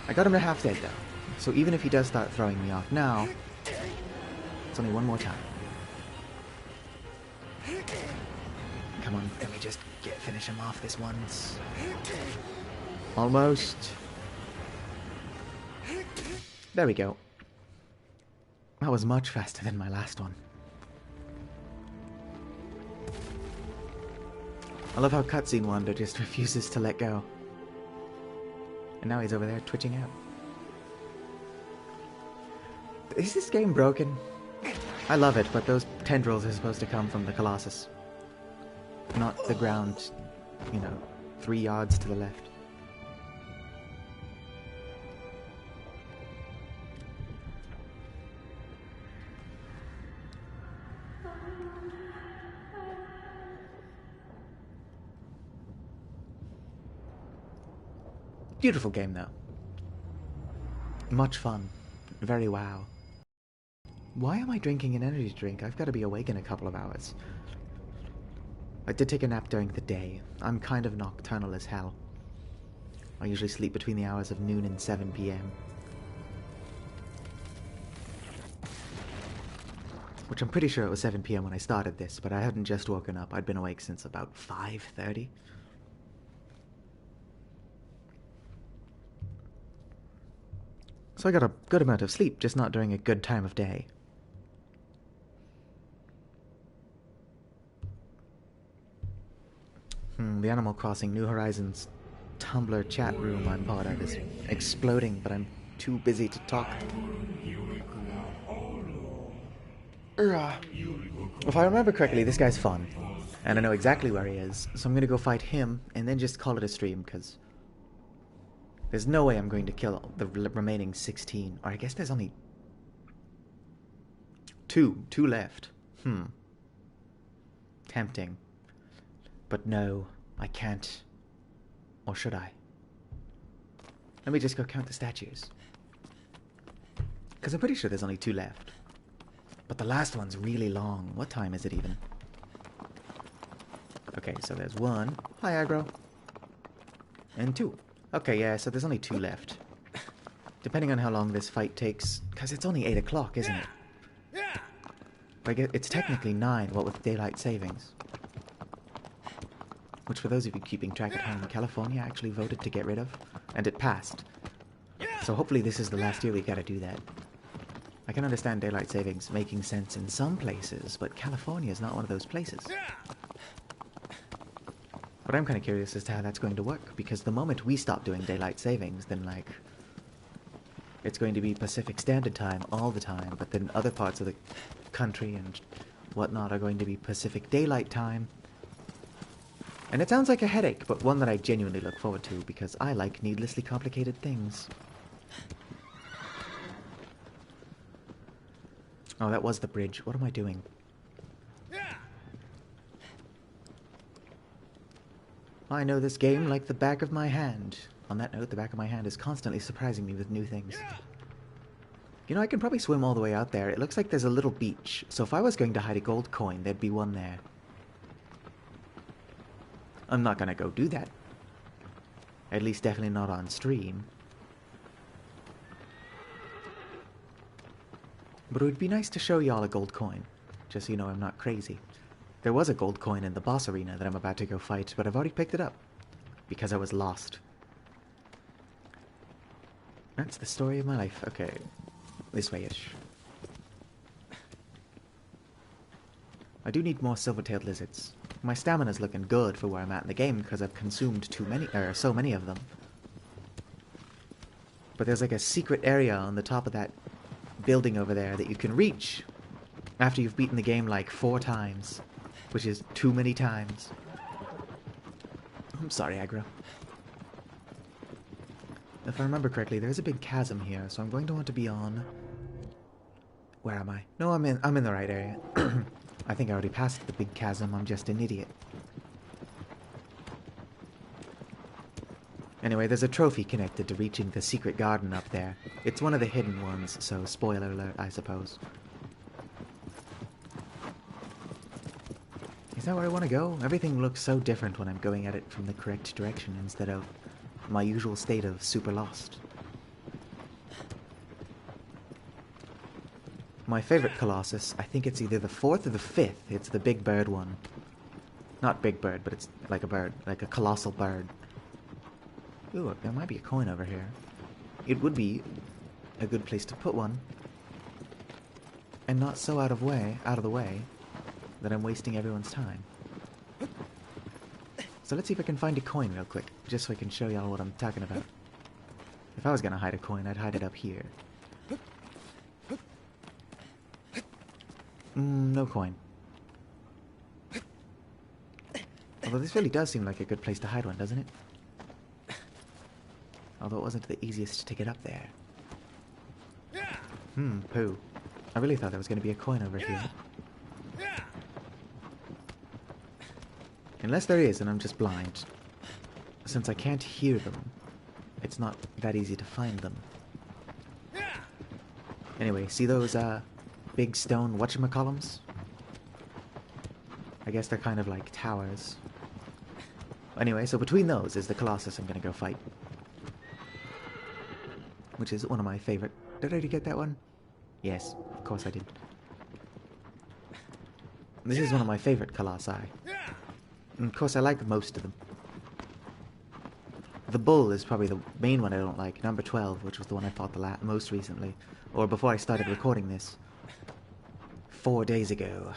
I got him to half dead though. So even if he does start throwing me off now, it's only one more time. Come on, let me just finish him off this once. Almost. There we go. That was much faster than my last one. I love how Cutscene Wanda just refuses to let go. And now he's over there twitching out. Is this game broken? I love it, but those tendrils are supposed to come from the Colossus. Not the ground, 3 yards to the left. Beautiful game, though. Much fun. Very wow. Why am I drinking an energy drink? I've got to be awake in a couple of hours. I did take a nap during the day. I'm kind of nocturnal as hell. I usually sleep between the hours of noon and 7 p.m. Which I'm pretty sure it was 7 p.m. when I started this, but I hadn't just woken up. I'd been awake since about 5:30. So I got a good amount of sleep, just not during a good time of day. The Animal Crossing New Horizons Tumblr chat room I'm part of is exploding, but I'm too busy to talk. If I remember correctly, this guy's fun, and I know exactly where he is, so I'm gonna go fight him, and then just call it a stream, because there's no way I'm going to kill the remaining 16. Or I guess there's only two left. Tempting. But no, I can't. Or should I? Let me just go count the statues. Because I'm pretty sure there's only 2 left. But the last one's really long. What time is it even? Okay, so there's 1. Hi, aggro. And 2. Okay, yeah, so there's only 2 left. Depending on how long this fight takes, because it's only 8 o'clock, isn't it? Like, it's technically 9, what with daylight savings. Which, for those of you keeping track at home, California actually voted to get rid of, and it passed. So hopefully this is the last year we gotta do that. I can understand daylight savings making sense in some places, but California is not one of those places. But I'm kind of curious as to how that's going to work, because the moment we stop doing daylight savings, then, like, it's going to be Pacific Standard Time all the time, but then other parts of the country and whatnot are going to be Pacific Daylight Time. And it sounds like a headache, but one that I genuinely look forward to, because I like needlessly complicated things. Oh, that was the bridge. What am I doing? I know this game like the back of my hand. On that note, the back of my hand is constantly surprising me with new things. You know, I can probably swim all the way out there. It looks like there's a little beach, so if I was going to hide a gold coin, there'd be one there. I'm not gonna go do that. At least definitely not on stream. But it would be nice to show y'all a gold coin, just so you know I'm not crazy. There was a gold coin in the boss arena that I'm about to go fight, but I've already picked it up, because I was lost. That's the story of my life. Okay, this way-ish. I do need more silver-tailed lizards. My stamina's looking good for where I'm at in the game, because I've consumed so many of them. But there's like a secret area on the top of that building over there that you can reach after you've beaten the game like 4 times. Which is too many times. I'm sorry, aggro. If I remember correctly, there's a big chasm here, so I'm going to want to be on... Where am I? No, I'm in the right area. I think I already passed the big chasm, I'm just an idiot. Anyway, there's a trophy connected to reaching the secret garden up there. It's one of the hidden ones, so spoiler alert, I suppose. Is that where I want to go? Everything looks so different when I'm going at it from the correct direction instead of my usual state of super lost. My favorite Colossus, I think it's either the 4th or the 5th. It's the big bird one. Not big bird, but it's like a bird, like a colossal bird. Ooh, there might be a coin over here. It would be a good place to put one. And not so out of the way, that I'm wasting everyone's time. So let's see if I can find a coin real quick, just so I can show y'all what I'm talking about. If I was gonna hide a coin, I'd hide it up here. No coin. Although this really does seem like a good place to hide one, doesn't it? Although it wasn't the easiest to get up there. Poo. I really thought there was going to be a coin over here. Unless there is, and I'm just blind. Since I can't hear them, it's not that easy to find them. Anyway, see those, big stone whatchamacallums? I guess they're kind of like towers. Anyway, so between those is the Colossus I'm gonna go fight. Which is one of my favorite... Did I already get that one? Yes, of course I did. This is one of my favorite Colossi. And of course I like most of them. The bull is probably the main one I don't like. Number 12, which was the one I fought the most recently. Or before I started recording this. 4 days ago.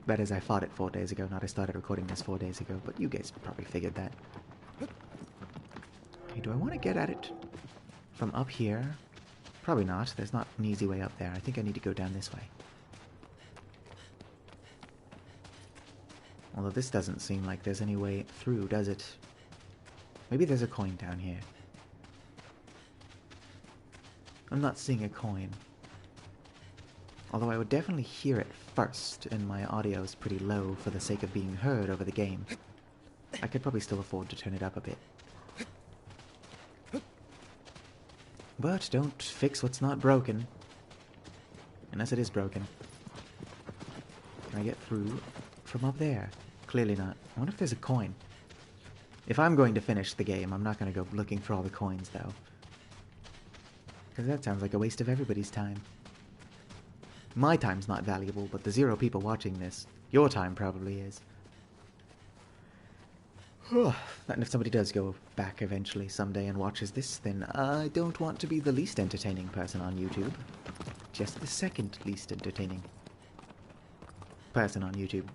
That is, I fought it 4 days ago, not I started recording this 4 days ago. But you guys probably figured that. Okay, do I want to get at it from up here? Probably not. There's not an easy way up there. I think I need to go down this way. Although this doesn't seem like there's any way through, does it? Maybe there's a coin down here. I'm not seeing a coin. Although I would definitely hear it first, and my audio is pretty low for the sake of being heard over the game. I could probably still afford to turn it up a bit. But don't fix what's not broken. Unless it is broken. Can I get through from up there? Clearly not. I wonder if there's a coin. If I'm going to finish the game, I'm not going to go looking for all the coins, though. Because that sounds like a waste of everybody's time. My time's not valuable, but the 0 people watching this, your time probably is. And if somebody does go back eventually someday and watches this, then I don't want to be the least entertaining person on YouTube. Just the second least entertaining person on YouTube.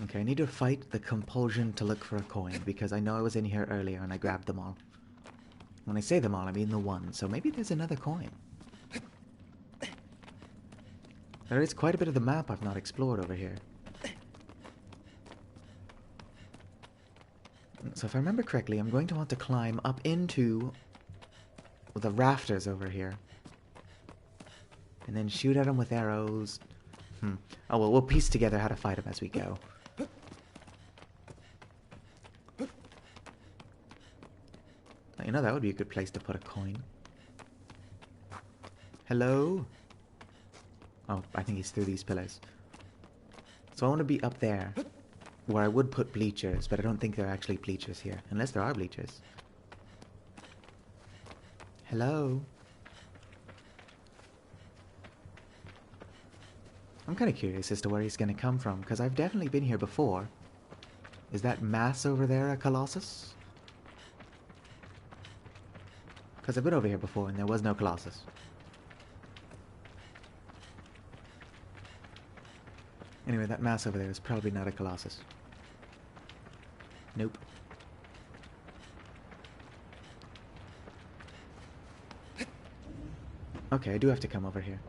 Okay, I need to fight the compulsion to look for a coin, because I know I was in here earlier and I grabbed them all. When I say them all, I mean the one, so maybe there's another coin. There is quite a bit of the map I've not explored over here. So if I remember correctly, I'm going to want to climb up into the rafters over here. And then shoot at them with arrows. Oh well, we'll piece together how to fight them as we go. You know, that would be a good place to put a coin. Hello? Oh, I think he's through these pillars. So I want to be up there, where I would put bleachers, but I don't think there are actually bleachers here. Unless there are bleachers. Hello? I'm kind of curious as to where he's going to come from, because I've definitely been here before. Is that mass over there a Colossus? Because I've been over here before and there was no Colossus. Anyway, that mass over there is probably not a Colossus. Nope. Okay, I do have to come over here.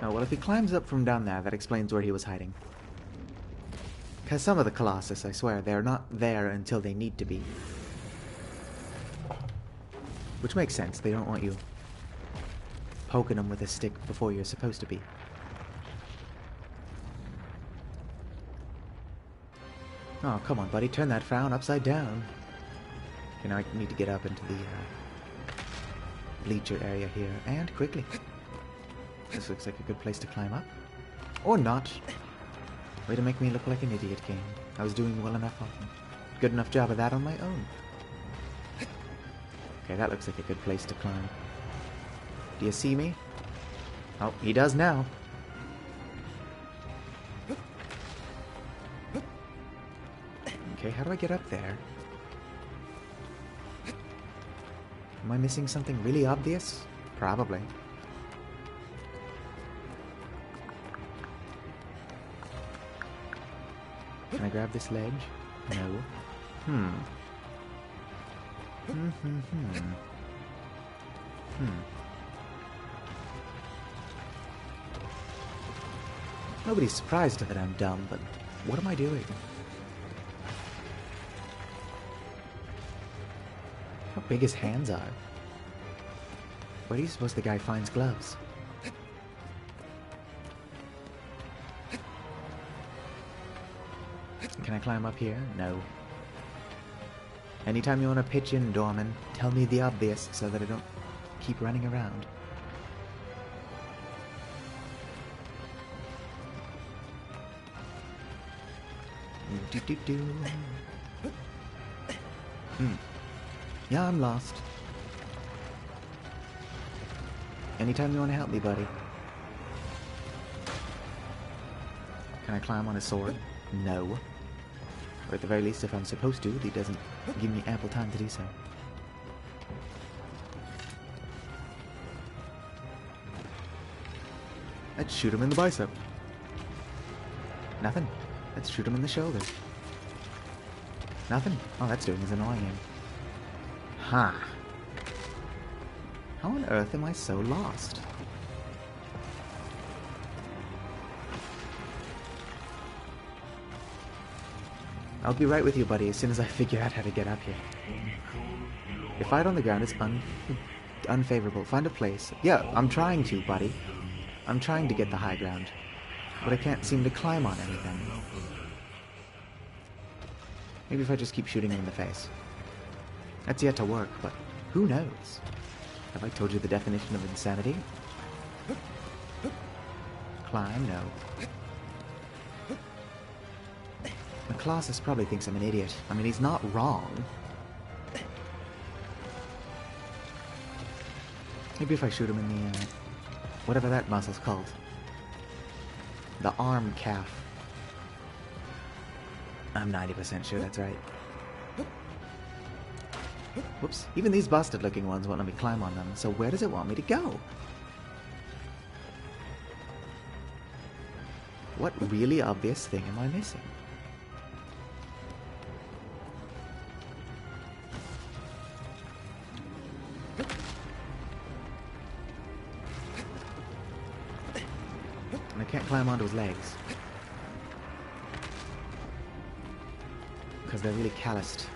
Oh, well, if he climbs up from down there, that explains where he was hiding. Because some of the Colossus, I swear, they're not there until they need to be. Which makes sense. They don't want you poking them with a stick before you're supposed to be. Oh, come on, buddy. Turn that frown upside down. Okay, now I need to get up into the bleacher area here. And quickly. This looks like a good place to climb up. Or not. Way to make me look like an idiot, game. I was doing well enough, good enough job of that on my own. Okay, that looks like a good place to climb. Do you see me? Oh, he does now. Okay, how do I get up there? Am I missing something really obvious? Probably. Can I grab this ledge? No. Nobody's surprised that I'm dumb, but what am I doing? How big his hands are. Where do you suppose the guy finds gloves? Can I climb up here? No. Anytime you want to pitch in, Dorman, tell me the obvious so that I don't keep running around. Yeah, I'm lost. Anytime you want to help me, buddy. Can I climb on his sword? No. Or at the very least, if I'm supposed to, he doesn't give me ample time to do so. Let's shoot him in the bicep. Nothing. Let's shoot him in the shoulder. Nothing. All that's doing is annoying him. Huh. How on earth am I so lost? I'll be right with you, buddy, as soon as I figure out how to get up here. Your fight on the ground is unfavorable. Find a place. Yeah, I'm trying to, buddy. I'm trying to get the high ground. But I can't seem to climb on anything. Maybe if I just keep shooting him in the face. That's yet to work, but who knows? Have I told you the definition of insanity? Climb? No. Colossus probably thinks I'm an idiot. I mean, he's not wrong. Maybe if I shoot him in the, whatever that muscle's called. The arm calf. I'm 90% sure that's right. Whoops. Even these busted-looking ones won't let me climb on them, so where does it want me to go? What really obvious thing am I missing? And I can't climb onto his legs. Because they're really calloused.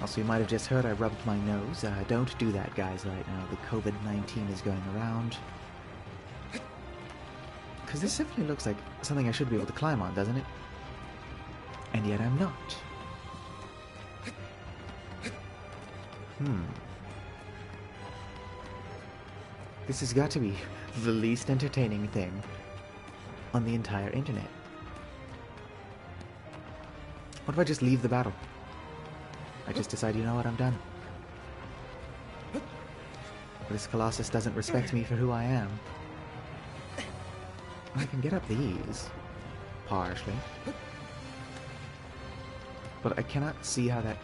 Also, you might have just heard I rubbed my nose. Don't do that, guys, right now. The COVID-19 is going around. Because this definitely looks like something I should be able to climb on, doesn't it? And yet I'm not. This has got to be the least entertaining thing on the entire internet. What if I just leave the battle? I just decide, you know what, I'm done. This Colossus doesn't respect me for who I am. I can get up these. Partially. But I cannot see how that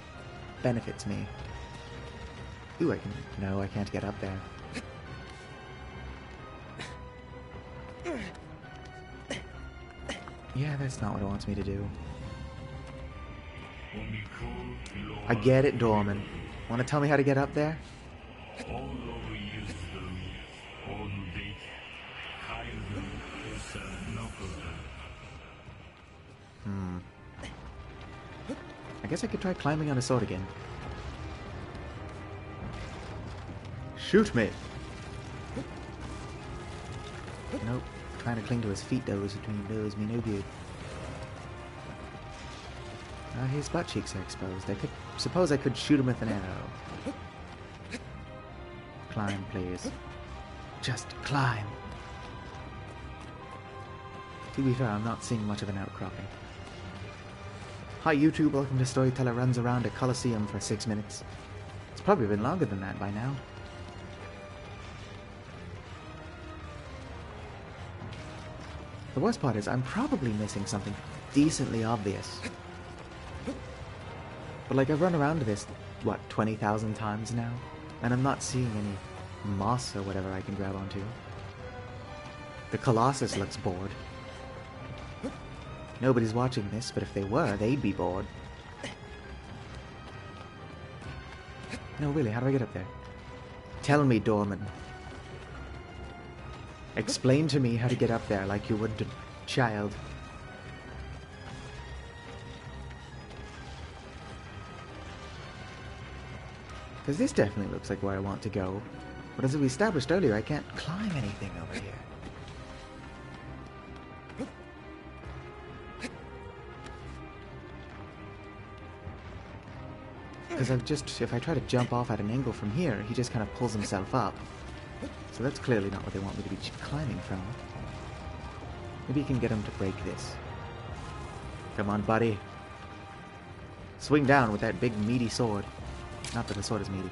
benefits me. Ooh, I can... No, I can't get up there. Yeah, that's not what it wants me to do. I get it, Dorman. Want to tell me how to get up there? I guess I could try climbing on a sword again. Shoot me! Nope. Trying to cling to his feet does me no good. His butt cheeks are exposed. Suppose I could shoot him with an arrow. Climb, please. Just climb. To be fair, I'm not seeing much of an outcropping. Hi YouTube, welcome to Storyteller Runs Around a Colosseum for 6 minutes. It's probably been longer than that by now. The worst part is I'm probably missing something decently obvious. But like I've run around this, what, 20,000 times now? And I'm not seeing any moss or whatever I can grab onto. The Colossus looks bored. Nobody's watching this, but if they were, they'd be bored. No, really, how do I get up there? Tell me, Dorman. Explain to me how to get up there like you would a child. Because this definitely looks like where I want to go. But as we established earlier, I can't climb anything over here. Because if I try to jump off at an angle from here, he just kind of pulls himself up. So that's clearly not what they want me to be climbing from. Maybe you can get him to break this. Come on, buddy. Swing down with that big meaty sword. Not that the sword is meaty.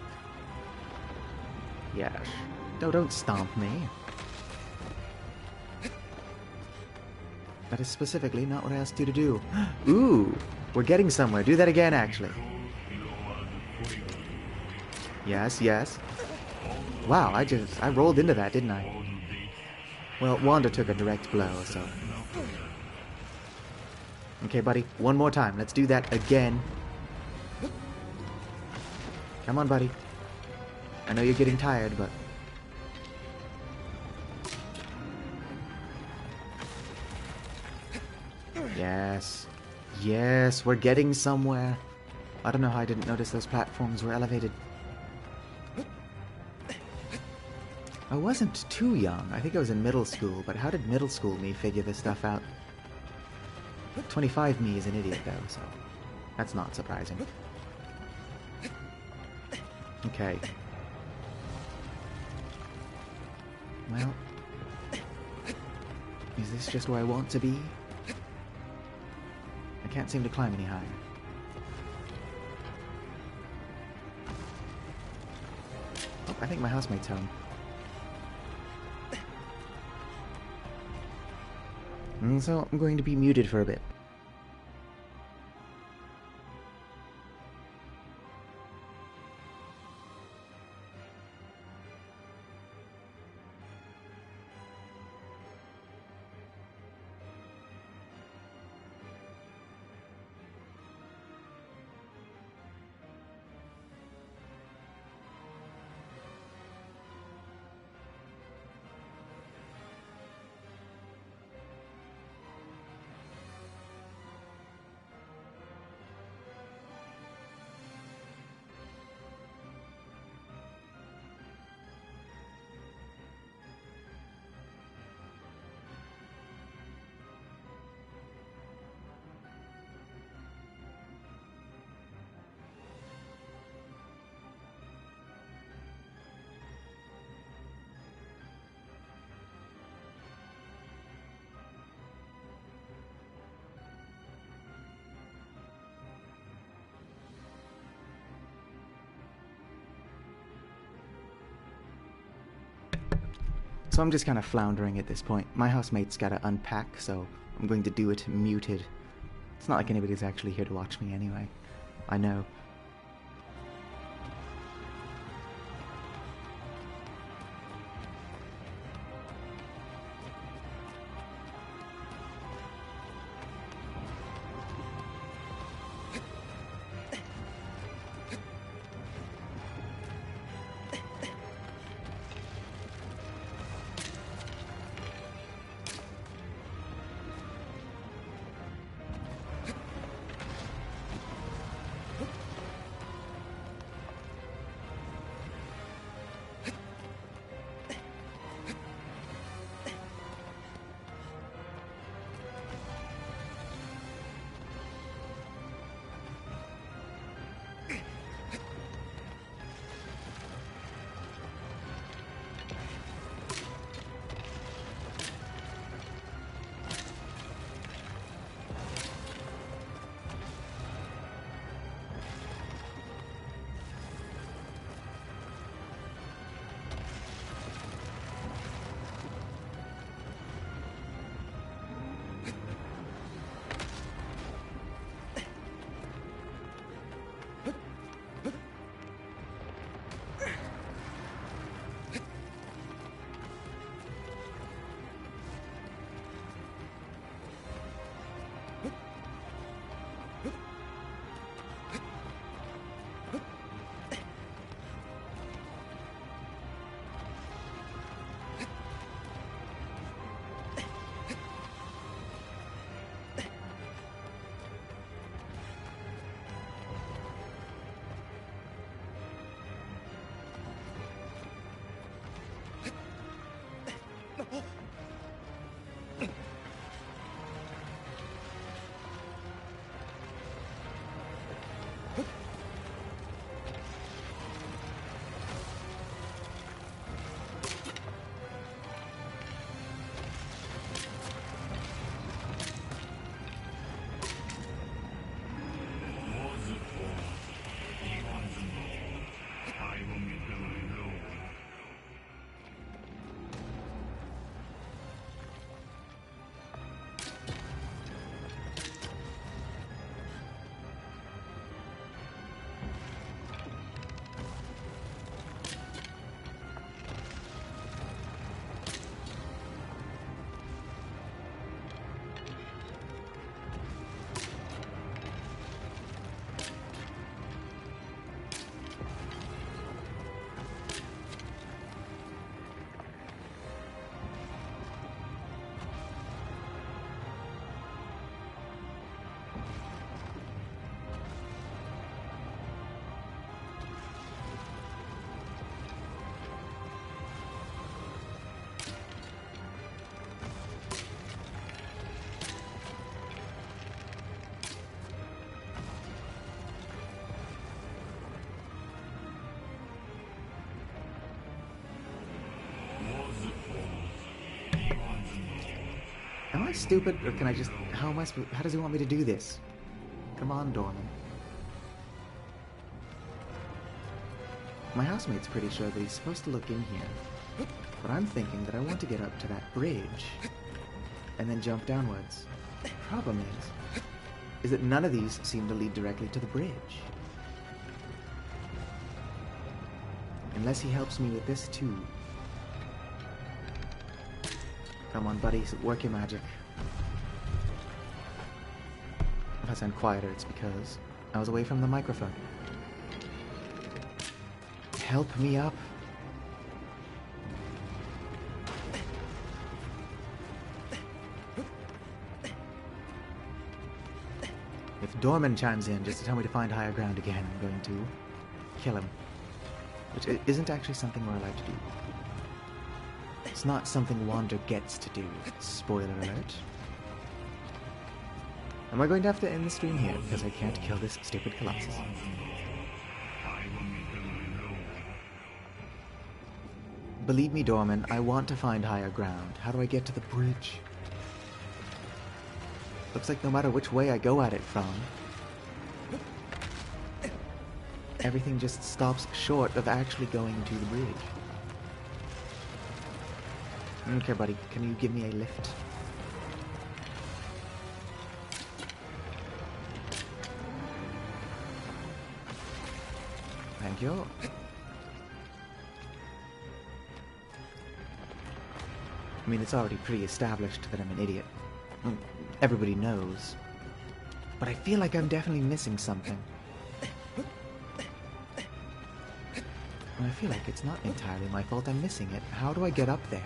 Yes. No, don't stomp me. That is specifically not what I asked you to do. Ooh, we're getting somewhere. Do that again, actually. Yes, yes. Wow, I rolled into that, didn't I? Well, Wanda took a direct blow, so... Okay, buddy, one more time. Let's do that again. Come on, buddy. I know you're getting tired, but... Yes. Yes, we're getting somewhere. I don't know how I didn't notice those platforms were elevated. I wasn't too young. I think I was in middle school, but how did middle school me figure this stuff out? 25 me is an idiot, though, so that's not surprising. Okay. Well, is this just where I want to be? I can't seem to climb any higher. Oh, I think my housemate's home. And so I'm going to be muted for a bit. So I'm just kind of floundering at this point. My housemate's got to unpack, so I'm going to do it muted. It's not like anybody's actually here to watch me anyway. I know. Am I stupid, or can I just... How does he want me to do this? Come on, Dorman. My housemate's pretty sure that he's supposed to look in here. But I'm thinking that I want to get up to that bridge and then jump downwards. Problem is that none of these seem to lead directly to the bridge. Unless he helps me with this too. Come on, buddy, work your magic. If I sound quieter, it's because I was away from the microphone. Help me up. If Dorman chimes in just to tell me to find higher ground again, I'm going to kill him. Which isn't actually something we're allowed to do. It's not something Wander gets to do. Spoiler alert. Am I going to have to end the stream here because I can't kill this stupid Colossus? Believe me, Dorman, I want to find higher ground. How do I get to the bridge? Looks like no matter which way I go at it from, everything just stops short of actually going to the bridge. Okay, buddy, can you give me a lift? Thank you. I mean, it's already pretty established that I'm an idiot. Everybody knows. But I feel like I'm definitely missing something. And I feel like it's not entirely my fault I'm missing it. How do I get up there?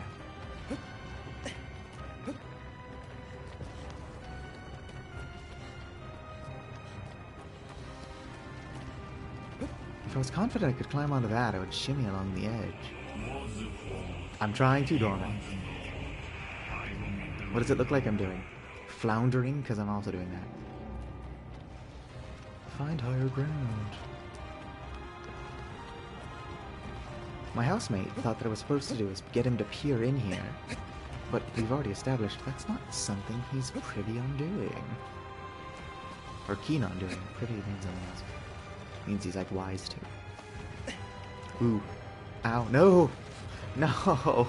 If I was confident I could climb onto that, I would shimmy along the edge. I'm trying to, Dorman. What does it look like I'm doing? Floundering? Because I'm also doing that. Find higher ground. My housemate thought that I was supposed to do is get him to peer in here. But we've already established that's not something he's privy on doing. Or keen on doing. Privy means something else. Means he's like wise to. Ooh. Ow. No! No!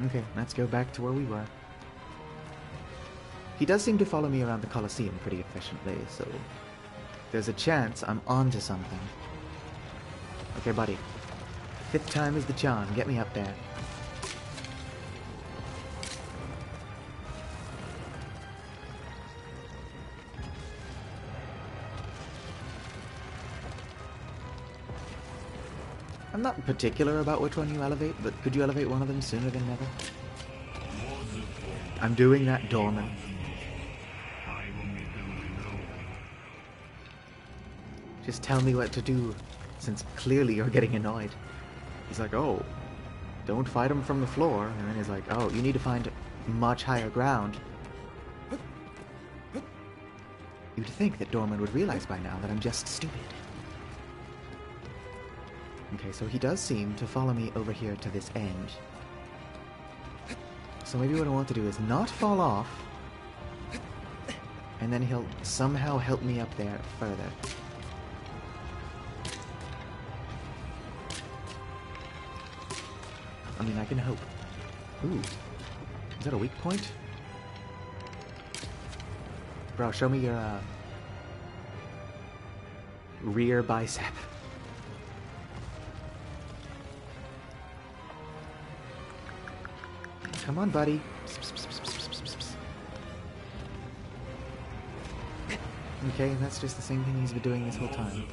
Okay, let's go back to where we were. He does seem to follow me around the Colosseum pretty efficiently, so there's a chance I'm onto something. Okay, buddy. 5th time is the charm. Get me up there. I'm not particular about which one you elevate, but could you elevate one of them sooner than never? I'm doing that, Dorman. Just tell me what to do, since clearly you're getting annoyed. He's like, oh, don't fight him from the floor. And then he's like, oh, you need to find much higher ground. You'd think that Dorman would realize by now that I'm just stupid. Okay, so he does seem to follow me over here to this end. So maybe what I want to do is not fall off, and then he'll somehow help me up there further. I mean, I can hope. Ooh. Is that a weak point? Bro, show me your, rear bicep. Come on, buddy. Okay, and that's just the same thing he's been doing this whole time.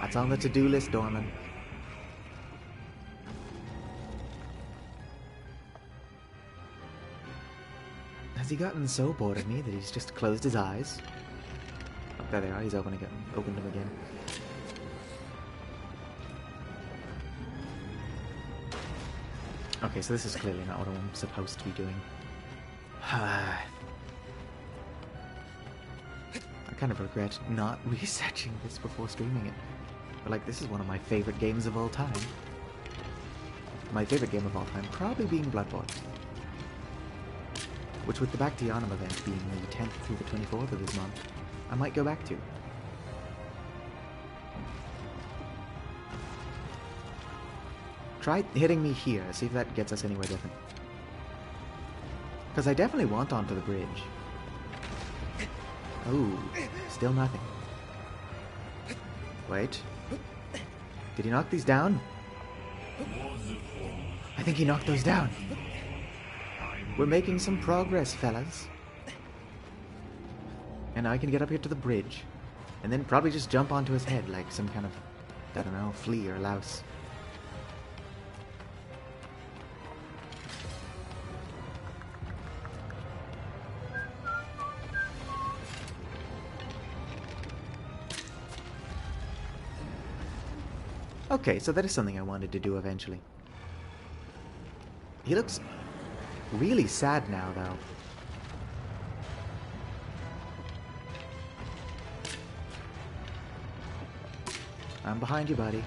That's on the to-do list, Dorman. Has he gotten so bored of me that he's just closed his eyes? Oh, there they are. He's opened them again. Okay, so this is clearly not what I'm supposed to be doing. kind of regret not researching this before streaming it. But like, this is one of my favorite games of all time. My favorite game of all time probably being Bloodborne. Which with the Back to Yharnam event being the 10th through the 24th of this month, I might go back to. Try hitting me here, see if that gets us anywhere different. Because I definitely want onto the bridge. Oh, still nothing. Wait. Did he knock these down? I think he knocked those down. We're making some progress, fellas. And I can get up here to the bridge. And then probably just jump onto his head like some kind of, I don't know, flea or louse. Okay, so that is something I wanted to do eventually. He looks really sad now, though. I'm behind you, buddy.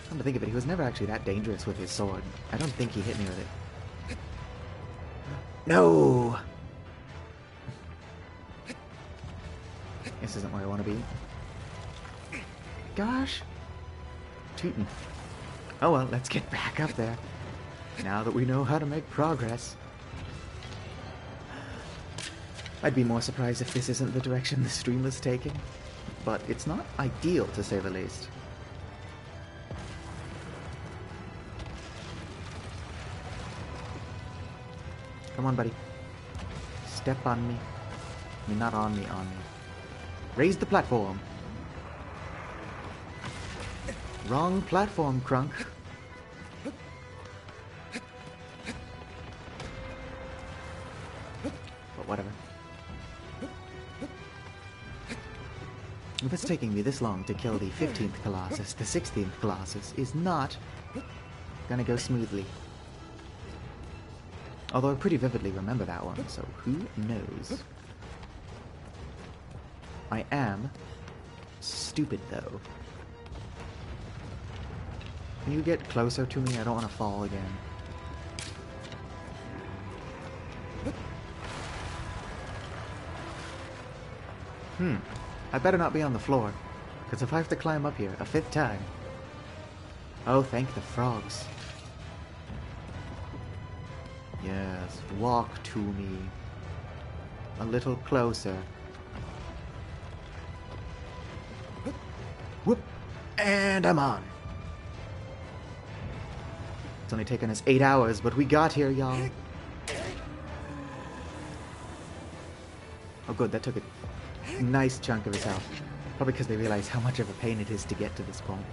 Come to think of it, he was never actually that dangerous with his sword. I don't think he hit me with it. No! This isn't where I want to be. Gosh. Tootin'. Oh well, let's get back up there. Now that we know how to make progress. I'd be more surprised if this isn't the direction the stream is taking. But it's not ideal, to say the least. Come on, buddy. Step on me. I mean, not on me, on me. Raise the platform. Wrong platform, Crunk. But whatever. If it's taking me this long to kill the 15th Colossus, the 16th Colossus is not gonna go smoothly. Although I pretty vividly remember that one, so who knows? I am stupid, though. Can you get closer to me? I don't want to fall again. I better not be on the floor, because if I have to climb up here a 5th time... Oh, thank the frogs. Yes, walk to me. A little closer. Whoop! And I'm on. It's only taken us 8 hours, but we got here, y'all. Oh good, that took a nice chunk of his health. Probably because they realize how much of a pain it is to get to this point.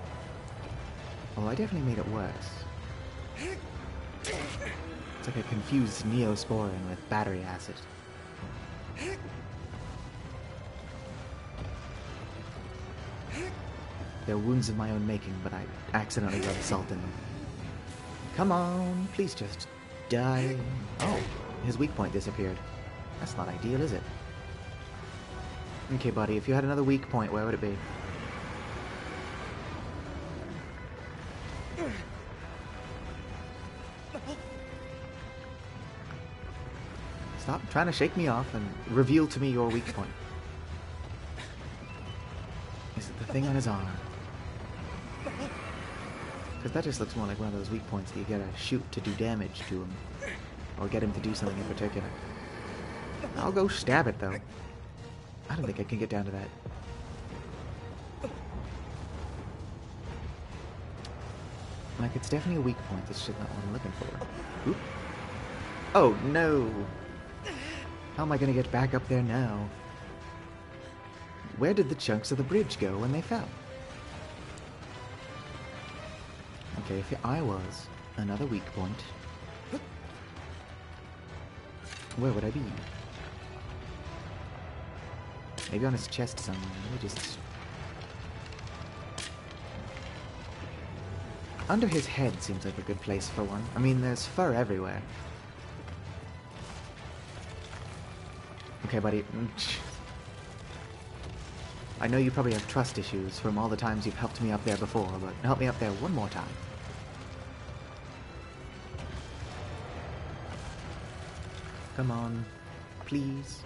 Oh, I definitely made it worse. It's like a confused Neosporin with battery acid. They're wounds of my own making, but I accidentally rubbed salt in them. Come on, please just die. Oh, his weak point disappeared. That's not ideal, is it? Okay, buddy, if you had another weak point, where would it be? Stop trying to shake me off and reveal to me your weak point. Is it the thing on his arm? Because that just looks more like one of those weak points that you gotta shoot to do damage to him. Or get him to do something in particular. I'll go stab it, though. I don't think I can get down to that. Like, it's definitely a weak point. That's just not what I'm looking for. Oop. Oh, no! How am I gonna get back up there now? Where did the chunks of the bridge go when they fell? Okay, if I was another weak point, where would I be? Maybe on his chest somewhere. Let me just... Under his head seems like a good place for one. I mean, there's fur everywhere. Okay, buddy. I know you probably have trust issues from all the times you've helped me up there before, but help me up there one more time. Come on. Please.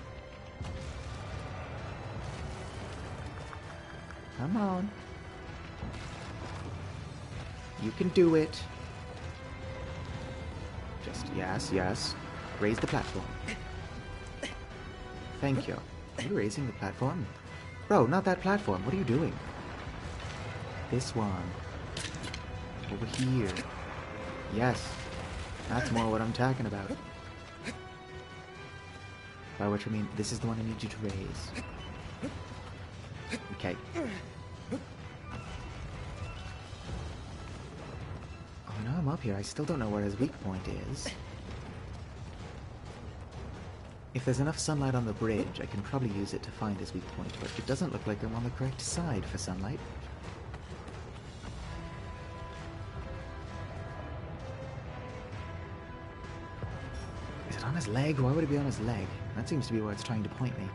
Come on. You can do it. Just, yes, yes. Raise the platform. Thank you. Are you raising the platform? Bro, not that platform. What are you doing? This one. Over here. Yes. That's more what I'm talking about. By which I mean, this is the one I need you to raise. Okay. Oh, now I'm up here. I still don't know where his weak point is. If there's enough sunlight on the bridge, I can probably use it to find his weak point, but it doesn't look like I'm on the correct side for sunlight. Is it on his leg? Why would it be on his leg? That seems to be where it's trying to point me.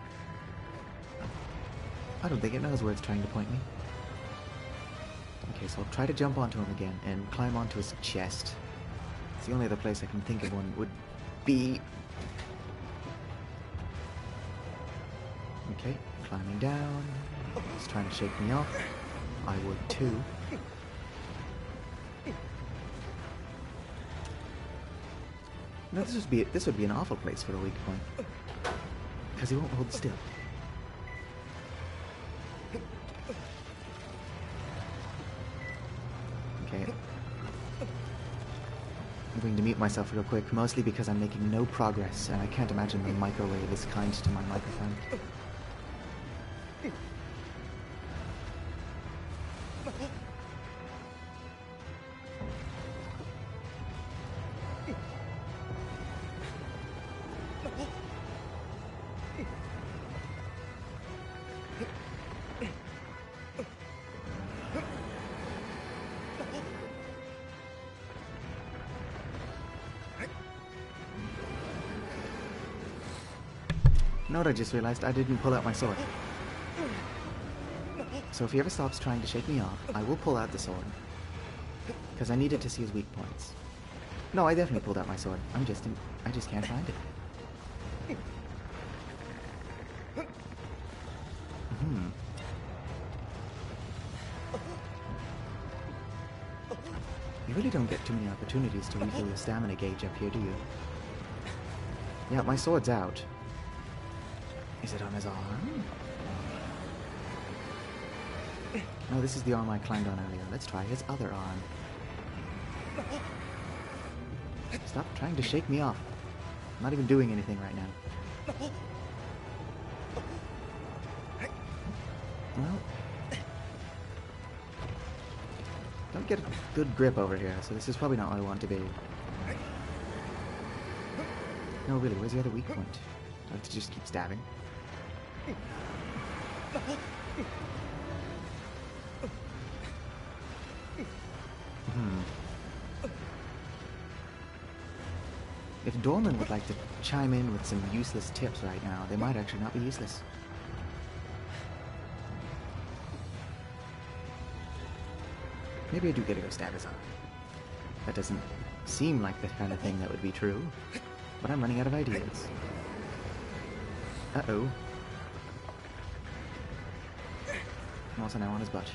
I don't think it knows where it's trying to point me. Okay, so I'll try to jump onto him again and climb onto his chest. It's the only other place I can think of one would be. Okay, climbing down. He's trying to shake me off. I would too. No, this would be an awful place for a weak point. Because he won't hold still. Okay. I'm going to mute myself real quick, mostly because I'm making no progress, and I can't imagine the microwave is kind to my microphone. You know what I just realized? I didn't pull out my sword. So if he ever stops trying to shake me off, I will pull out the sword. Because I needed to see his weak points. No, I definitely pulled out my sword. I just can't find it. You really don't get too many opportunities to refill your stamina gauge up here, do you? Yeah, my sword's out. Is it on his arm? No, this is the arm I climbed on earlier. Let's try his other arm. Stop trying to shake me off. I'm not even doing anything right now. Well, don't get a good grip over here, so this is probably not what I want to be. No, really, where's the other weak point? Do I have to just keep stabbing? If Dorman would like to chime in with some useless tips right now, they might actually not be useless. Maybe I do get to go stab his arm. That doesn't seem like the kind of thing that would be true, but I'm running out of ideas. Uh-oh. I'm also now on his butt.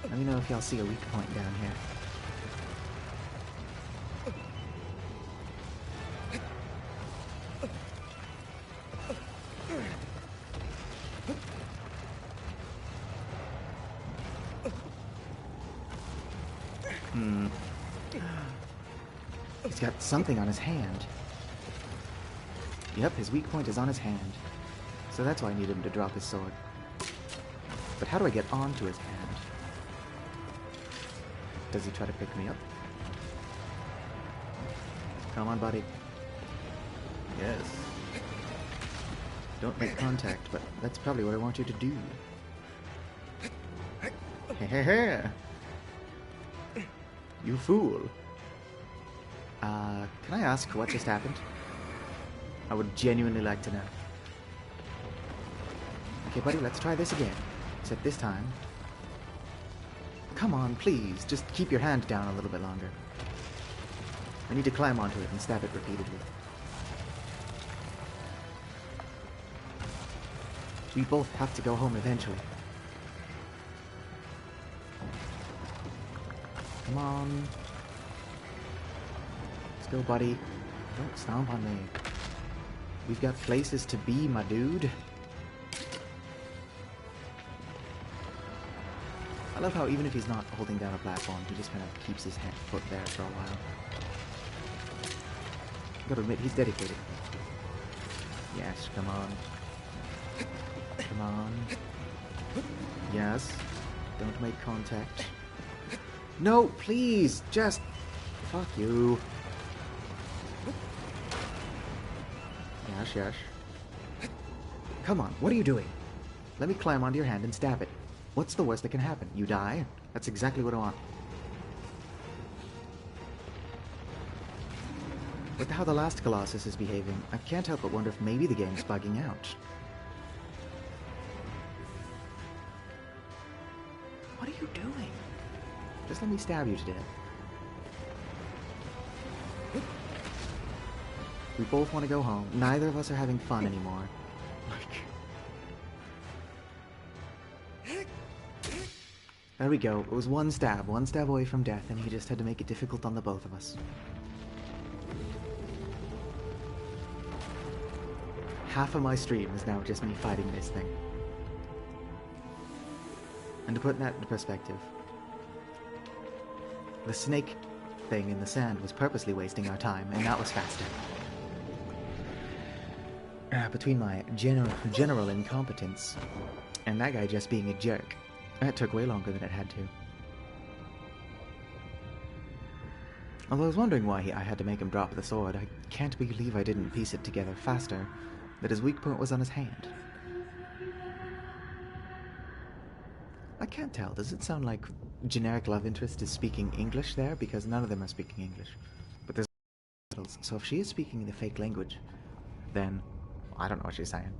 Let me know if y'all see a weak point down here. He's got something on his hand. Yep, his weak point is on his hand. So that's why I need him to drop his sword. But how do I get onto his hand? Does he try to pick me up? Come on, buddy. Yes. Don't make contact, but that's probably what I want you to do. Hey, hey, hey! You fool! Can I ask what just happened? I would genuinely like to know. Okay, buddy, let's try this again. Except this time... Come on, please. Just keep your hand down a little bit longer. I need to climb onto it and stab it repeatedly. We both have to go home eventually. Come on. Let's go, buddy. Don't stomp on me. We've got places to be, my dude. I love how even if he's not holding down a platform, he just kind of keeps his foot there for a while. Gotta admit, he's dedicated. Yes, come on. Come on. Yes. Don't make contact. No, please! Just... Fuck you. Yes, yes. Come on, what are you doing? Let me climb onto your hand and stab it. What's the worst that can happen? You die? That's exactly what I want. With how the last Colossus is behaving, I can't help but wonder if maybe the game's bugging out. What are you doing? Just let me stab you to death. We both want to go home. Neither of us are having fun anymore. There we go. It was one stab away from death, and he just had to make it difficult on the both of us. Half of my stream is now just me fighting this thing. And to put that into perspective, the snake thing in the sand was purposely wasting our time, and that was faster. Between my general incompetence and that guy just being a jerk, that took way longer than it had to. Although I was wondering why I had to make him drop the sword, I can't believe I didn't piece it together faster that his weak point was on his hand. I can't tell. Does it sound like generic love interest is speaking English there? Because none of them are speaking English. But there's subtitles, so if she is speaking the fake language, then I don't know what she's saying.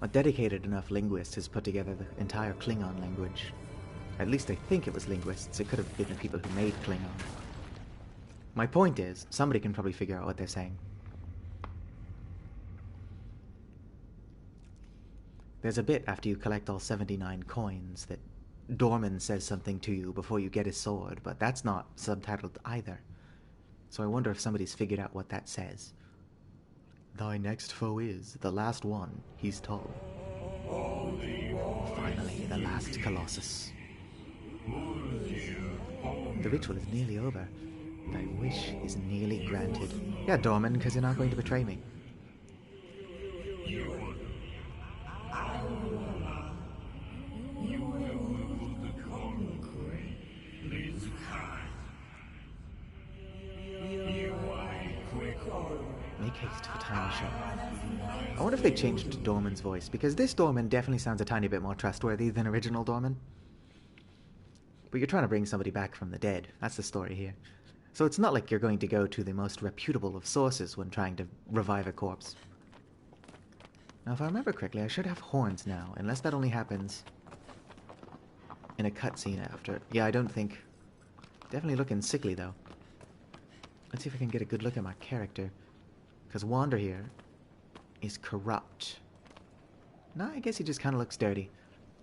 A dedicated enough linguist has put together the entire Klingon language. At least I think it was linguists. It could have been the people who made Klingon. My point is, somebody can probably figure out what they're saying. There's a bit after you collect all 79 coins that Dorman says something to you before you get his sword, but that's not subtitled either. So I wonder if somebody's figured out what that says. Thy next foe is the last one, he's told. Finally, the last Colossus. The ritual is nearly over. Thy wish is nearly granted. Yeah, Dorman, because you're not going to betray me. Make haste for time is short. I wonder if they changed Dorman's voice, because this Dorman definitely sounds a tiny bit more trustworthy than original Dorman. But you're trying to bring somebody back from the dead. That's the story here. So it's not like you're going to go to the most reputable of sources when trying to revive a corpse. Now, if I remember correctly, I should have horns now, unless that only happens in a cutscene after. Yeah, I don't think... Definitely looking sickly, though. Let's see if I can get a good look at my character. Because Wander here is corrupt. No, I guess he just kind of looks dirty.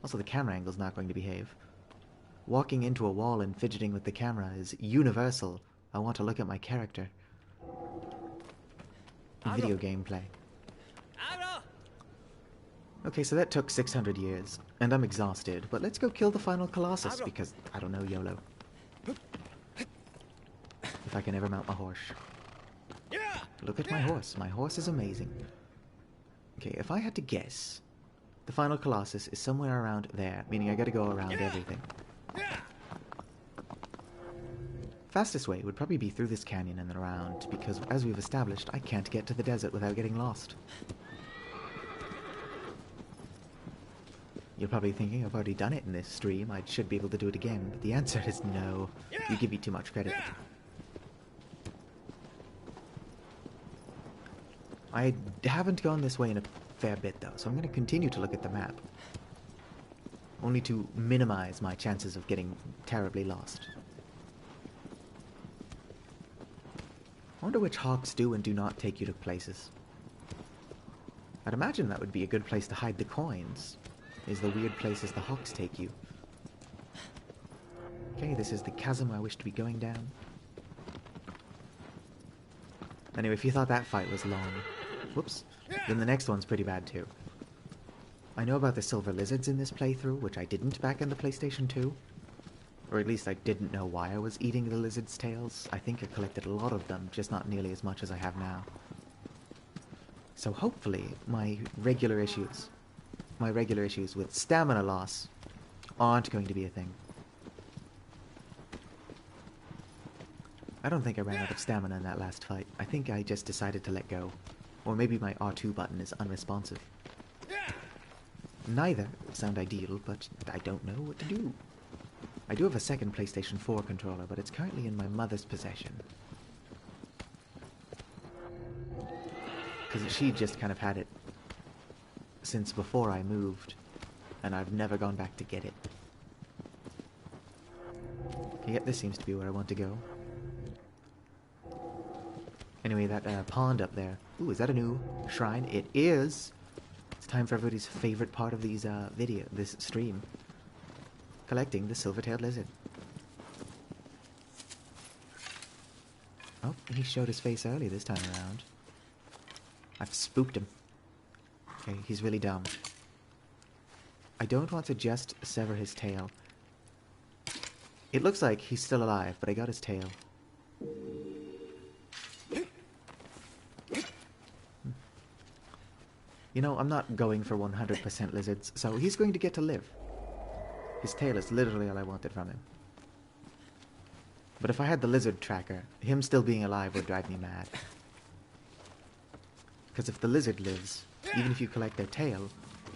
Also, the camera angle's not going to behave. Walking into a wall and fidgeting with the camera is universal. I want to look at my character. Video gameplay. Okay, so that took 600 years, and I'm exhausted, but let's go kill the final Colossus, because, I don't know, YOLO. If I can ever mount my horse. Look at my horse. My horse is amazing. Okay, if I had to guess, the final Colossus is somewhere around there, meaning I gotta go around everything. Fastest way would probably be through this canyon and then around, because as we've established, I can't get to the desert without getting lost. You're probably thinking, I've already done it in this stream, I should be able to do it again, but the answer is no. You give me too much credit. I haven't gone this way in a fair bit though, so I'm going to continue to look at the map. Only to minimize my chances of getting terribly lost. I wonder which hawks do and do not take you to places. I'd imagine that would be a good place to hide the coins, is the weird places the hawks take you. Okay, this is the chasm I wish to be going down. Anyway, if you thought that fight was long, whoops, then the next one's pretty bad too. I know about the silver lizards in this playthrough, which I didn't back in the PlayStation 2. Or at least I didn't know why I was eating the lizard's tails. I think I collected a lot of them, just not nearly as much as I have now. So hopefully my regular issues with stamina loss aren't going to be a thing. I don't think I ran out of stamina in that last fight. I think I just decided to let go. Or maybe my R2 button is unresponsive. Neither sound ideal, but I don't know what to do. I do have a second PlayStation 4 controller, but it's currently in my mother's possession. Because she just kind of had it since before I moved, and I've never gone back to get it. Yep, this seems to be where I want to go. Anyway, that pond up there. Ooh, is that a new shrine? It is! It's time for everybody's favorite part of this stream. Collecting the silver-tailed lizard. Oh, he showed his face early this time around. I've spooked him. Okay, he's really dumb. I don't want to just sever his tail. It looks like he's still alive, but I got his tail. You know, I'm not going for 100% lizards, so he's going to get to live. His tail is literally all I wanted from him. But if I had the lizard tracker, him still being alive would drive me mad. Because if the lizard lives, even if you collect their tail,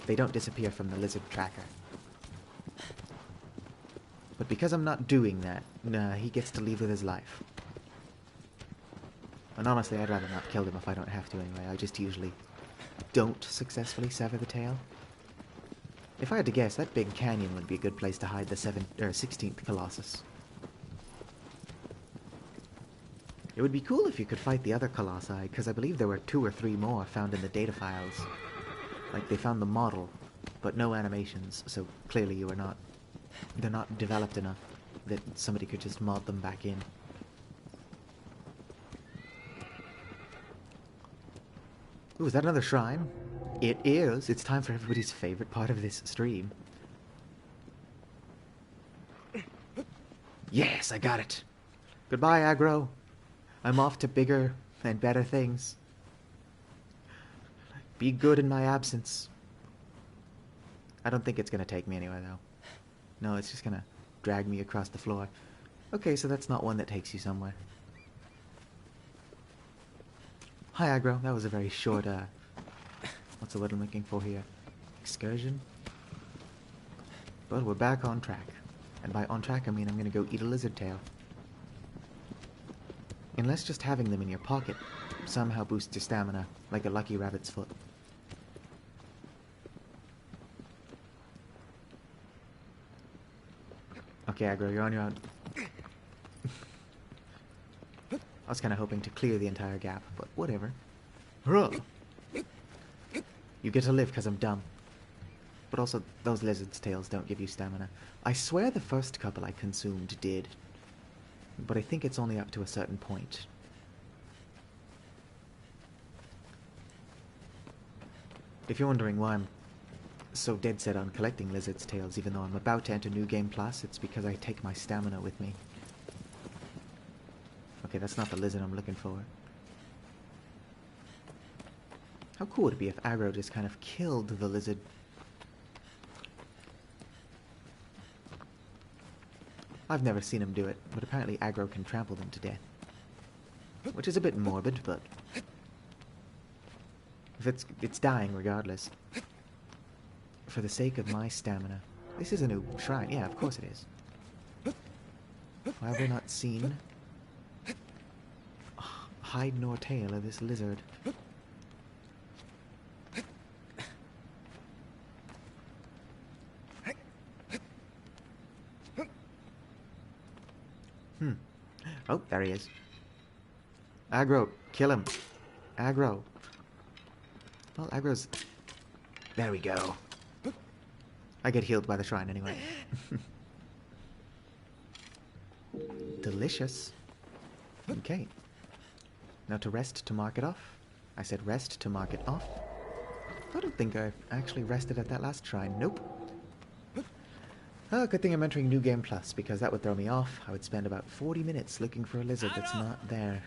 they don't disappear from the lizard tracker. But because I'm not doing that, nah, he gets to leave with his life. And honestly, I'd rather not kill him if I don't have to anyway. I just usually don't successfully sever the tail. If I had to guess, that big canyon would be a good place to hide the 16th Colossus. It would be cool if you could fight the other Colossi, because I believe there were 2 or 3 more found in the data files. Like, they found the model, but no animations, so clearly they're not developed enough that somebody could just mod them back in. Ooh, is that another shrine? It is. It's time for everybody's favorite part of this stream. Yes, I got it. Goodbye, aggro. I'm off to bigger and better things. Be good in my absence. I don't think it's going to take me anywhere, though. No, it's just going to drag me across the floor. Okay, so that's not one that takes you somewhere. Hi, aggro. That was a very short, what's the word I'm looking for here? Excursion? But we're back on track. And by on track, I mean I'm going to go eat a lizard tail. Unless just having them in your pocket somehow boosts your stamina, like a lucky rabbit's foot. Okay, aggro, you're on your own. I was kind of hoping to clear the entire gap, but whatever. Hurrah! You get to live because I'm dumb. But also, those lizard's tails don't give you stamina. I swear the first couple I consumed did. But I think it's only up to a certain point. If you're wondering why I'm so dead set on collecting lizard's tails even though I'm about to enter New Game Plus, it's because I take my stamina with me. Okay, that's not the lizard I'm looking for. How cool would it be if aggro just kind of killed the lizard? I've never seen him do it, but apparently aggro can trample them to death. Which is a bit morbid, but if it's dying regardless. for the sake of my stamina. This is a new shrine. Yeah, of course it is. Why have we not seen hide nor tail of this lizard? Oh, there he is. Aggro, kill him. Aggro. Well, aggro's... There we go. I get healed by the shrine anyway. Delicious. Okay. Now to rest to mark it off. I said rest to mark it off. I don't think I actually rested at that last shrine. Nope. Oh, good thing I'm entering New Game Plus, because that would throw me off. I would spend about 40 minutes looking for a lizard that's not there.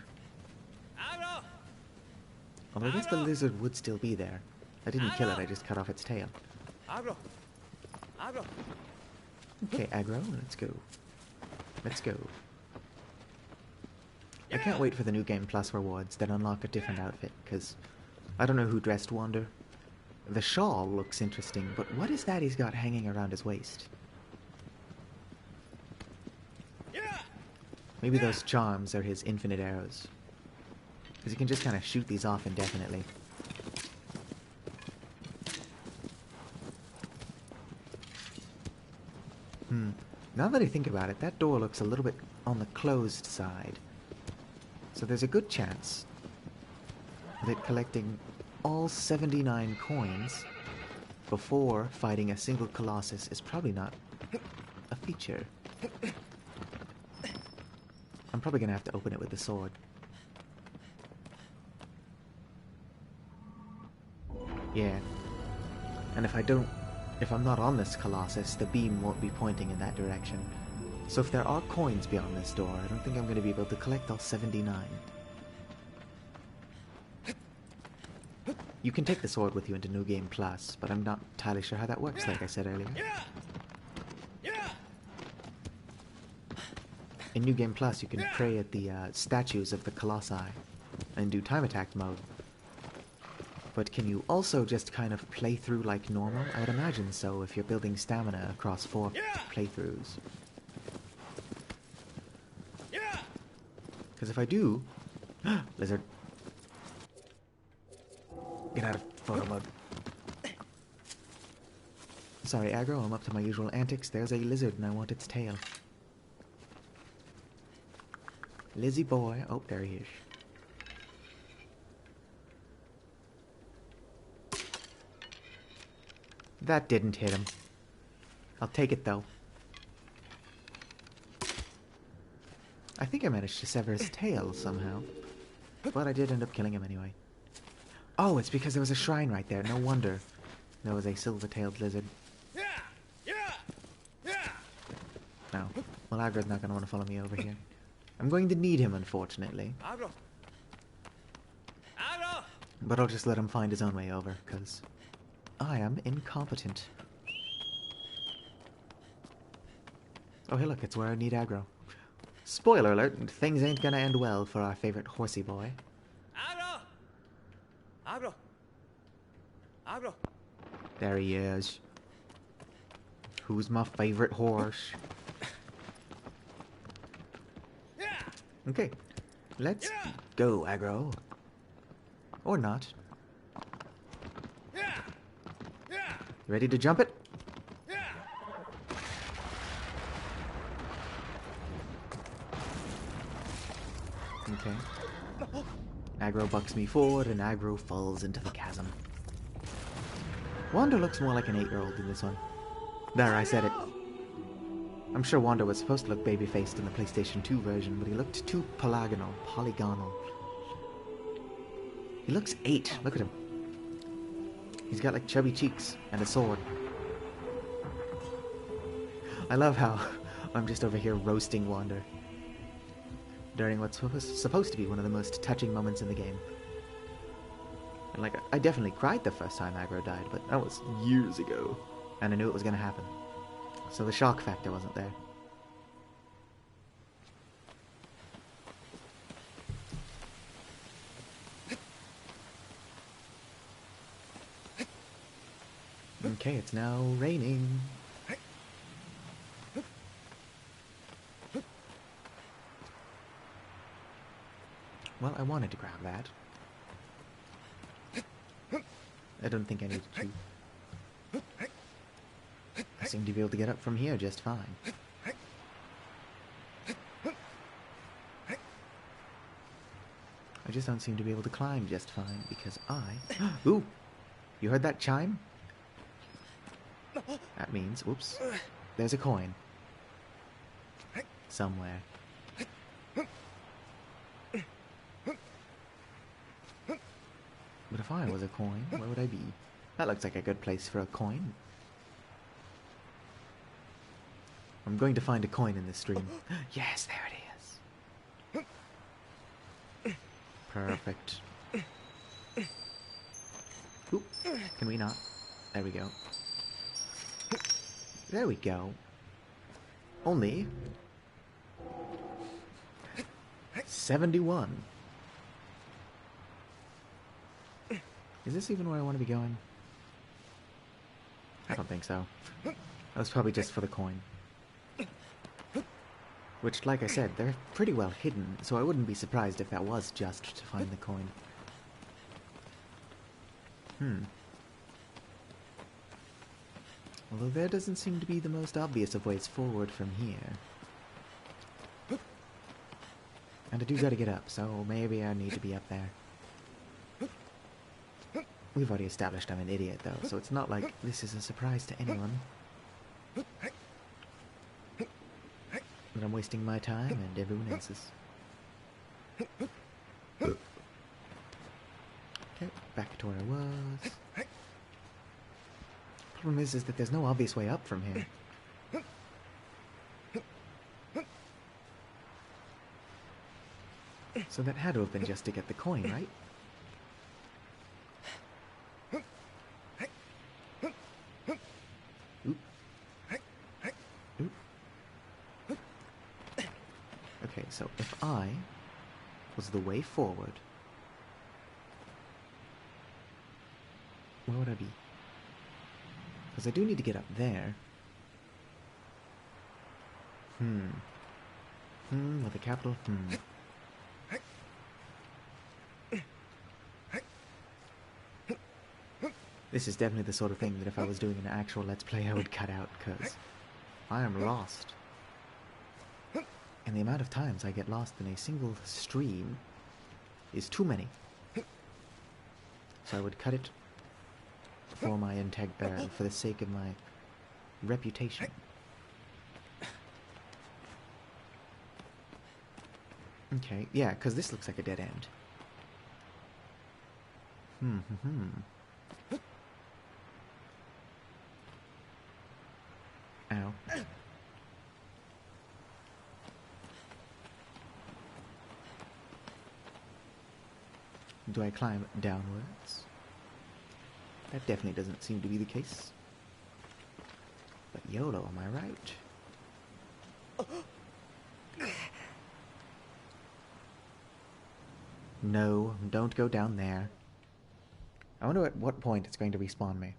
Although I guess the lizard would still be there. I didn't kill it, I just cut off its tail. Okay, aggro, let's go. Let's go. I can't wait for the New Game Plus rewards that unlock a different outfit, because I don't know who dressed Wander. The shawl looks interesting, but what is that he's got hanging around his waist? Maybe those charms are his infinite arrows. Because he can just kind of shoot these off indefinitely. Now that I think about it, that door looks a little bit on the closed side. So there's a good chance that collecting all 79 coins before fighting a single Colossus is probably not a feature. I'm probably going to have to open it with the sword. Yeah. And if I'm not on this Colossus, the beam won't be pointing in that direction. So if there are coins beyond this door, I don't think I'm going to be able to collect all 79. You can take the sword with you into New Game Plus, but I'm not entirely sure how that works, like I said earlier. In New Game Plus, you can pray at the statues of the Colossi and do time attack mode. But can you also just kind of play through like normal? I would imagine so if you're building stamina across 4 playthroughs. Because if I do... Lizard. Get out of photo mode. Sorry, aggro, I'm up to my usual antics. There's a lizard and I want its tail. Lizzie boy. Oh, there he is. That didn't hit him. I'll take it though. I think I managed to sever his tail somehow. But I did end up killing him anyway. Oh, it's because there was a shrine right there. No wonder there was a silver-tailed lizard. No. Well, Agra's not going to want to follow me over here. I'm going to need him, unfortunately. But I'll just let him find his own way over, because I am incompetent. Oh, hey, look, it's where I need aggro. Spoiler alert, things ain't gonna end well for our favorite horsey boy. Aggro! There he is. Who's my favorite horse? Okay, let's go, aggro. Or not. Ready to jump it? Okay. Aggro bucks me forward and aggro falls into the chasm. Wander looks more like an 8-year-old in this one. There, I said it. I'm sure Wander was supposed to look baby-faced in the PlayStation 2 version, but he looked too polygonal. He looks 8. Look at him. He's got like chubby cheeks and a sword. I love how I'm just over here roasting Wander during what's supposed to be one of the most touching moments in the game. And like, I definitely cried the first time Aggro died, but that was years ago, and I knew it was going to happen. So the shock factor wasn't there. Okay, it's now raining. Well, I wanted to grab that. I don't think I needed to. I seem to be able to get up from here just fine. I just don't seem to be able to climb just fine because I... Ooh! You heard that chime? That means, oops, there's a coin. Somewhere. But if I was a coin, where would I be? That looks like a good place for a coin. I'm going to find a coin in this stream. Yes, there it is. Perfect. Oop, can we not? There we go. There we go. Only 71. Is this even where I want to be going? I don't think so. That was probably just for the coin. Which, like I said, they're pretty well hidden, so I wouldn't be surprised if that was just to find the coin. Although there doesn't seem to be the most obvious of ways forward from here. And I do gotta get up, so maybe I need to be up there. We've already established I'm an idiot, though, so it's not like this is a surprise to anyone. But I'm wasting my time and everyone else's. Okay, back to where I was. Problem is that there's no obvious way up from here. So that had to have been just to get the coin, right? Oop. Oop. Okay, so if I was the way forward, where would I be? Because I do need to get up there. With a capital This is definitely the sort of thing that if I was doing an actual Let's Play I would cut out, because I am lost. And the amount of times I get lost in a single stream is too many. So I would cut it for my for the sake of my reputation. Okay, yeah, because this looks like a dead end. Ow. Do I climb downwards? That definitely doesn't seem to be the case. But YOLO, am I right? No, don't go down there. I wonder at what point it's going to respawn me.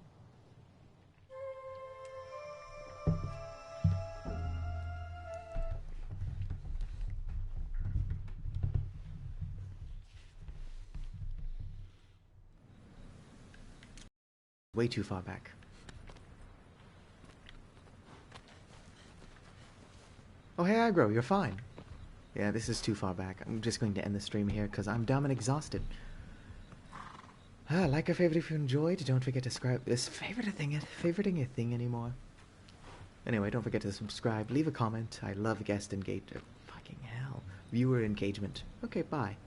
Way too far back. Oh, hey, Aggro, you're fine. Yeah, this is too far back. I'm just going to end the stream here because I'm dumb and exhausted. Like or favorite if you enjoyed. Don't forget to subscribe. Is favoriting a thing anymore? Anyway, don't forget to subscribe. Leave a comment. I love guest engagement. Fucking hell. Viewer engagement. Okay, bye.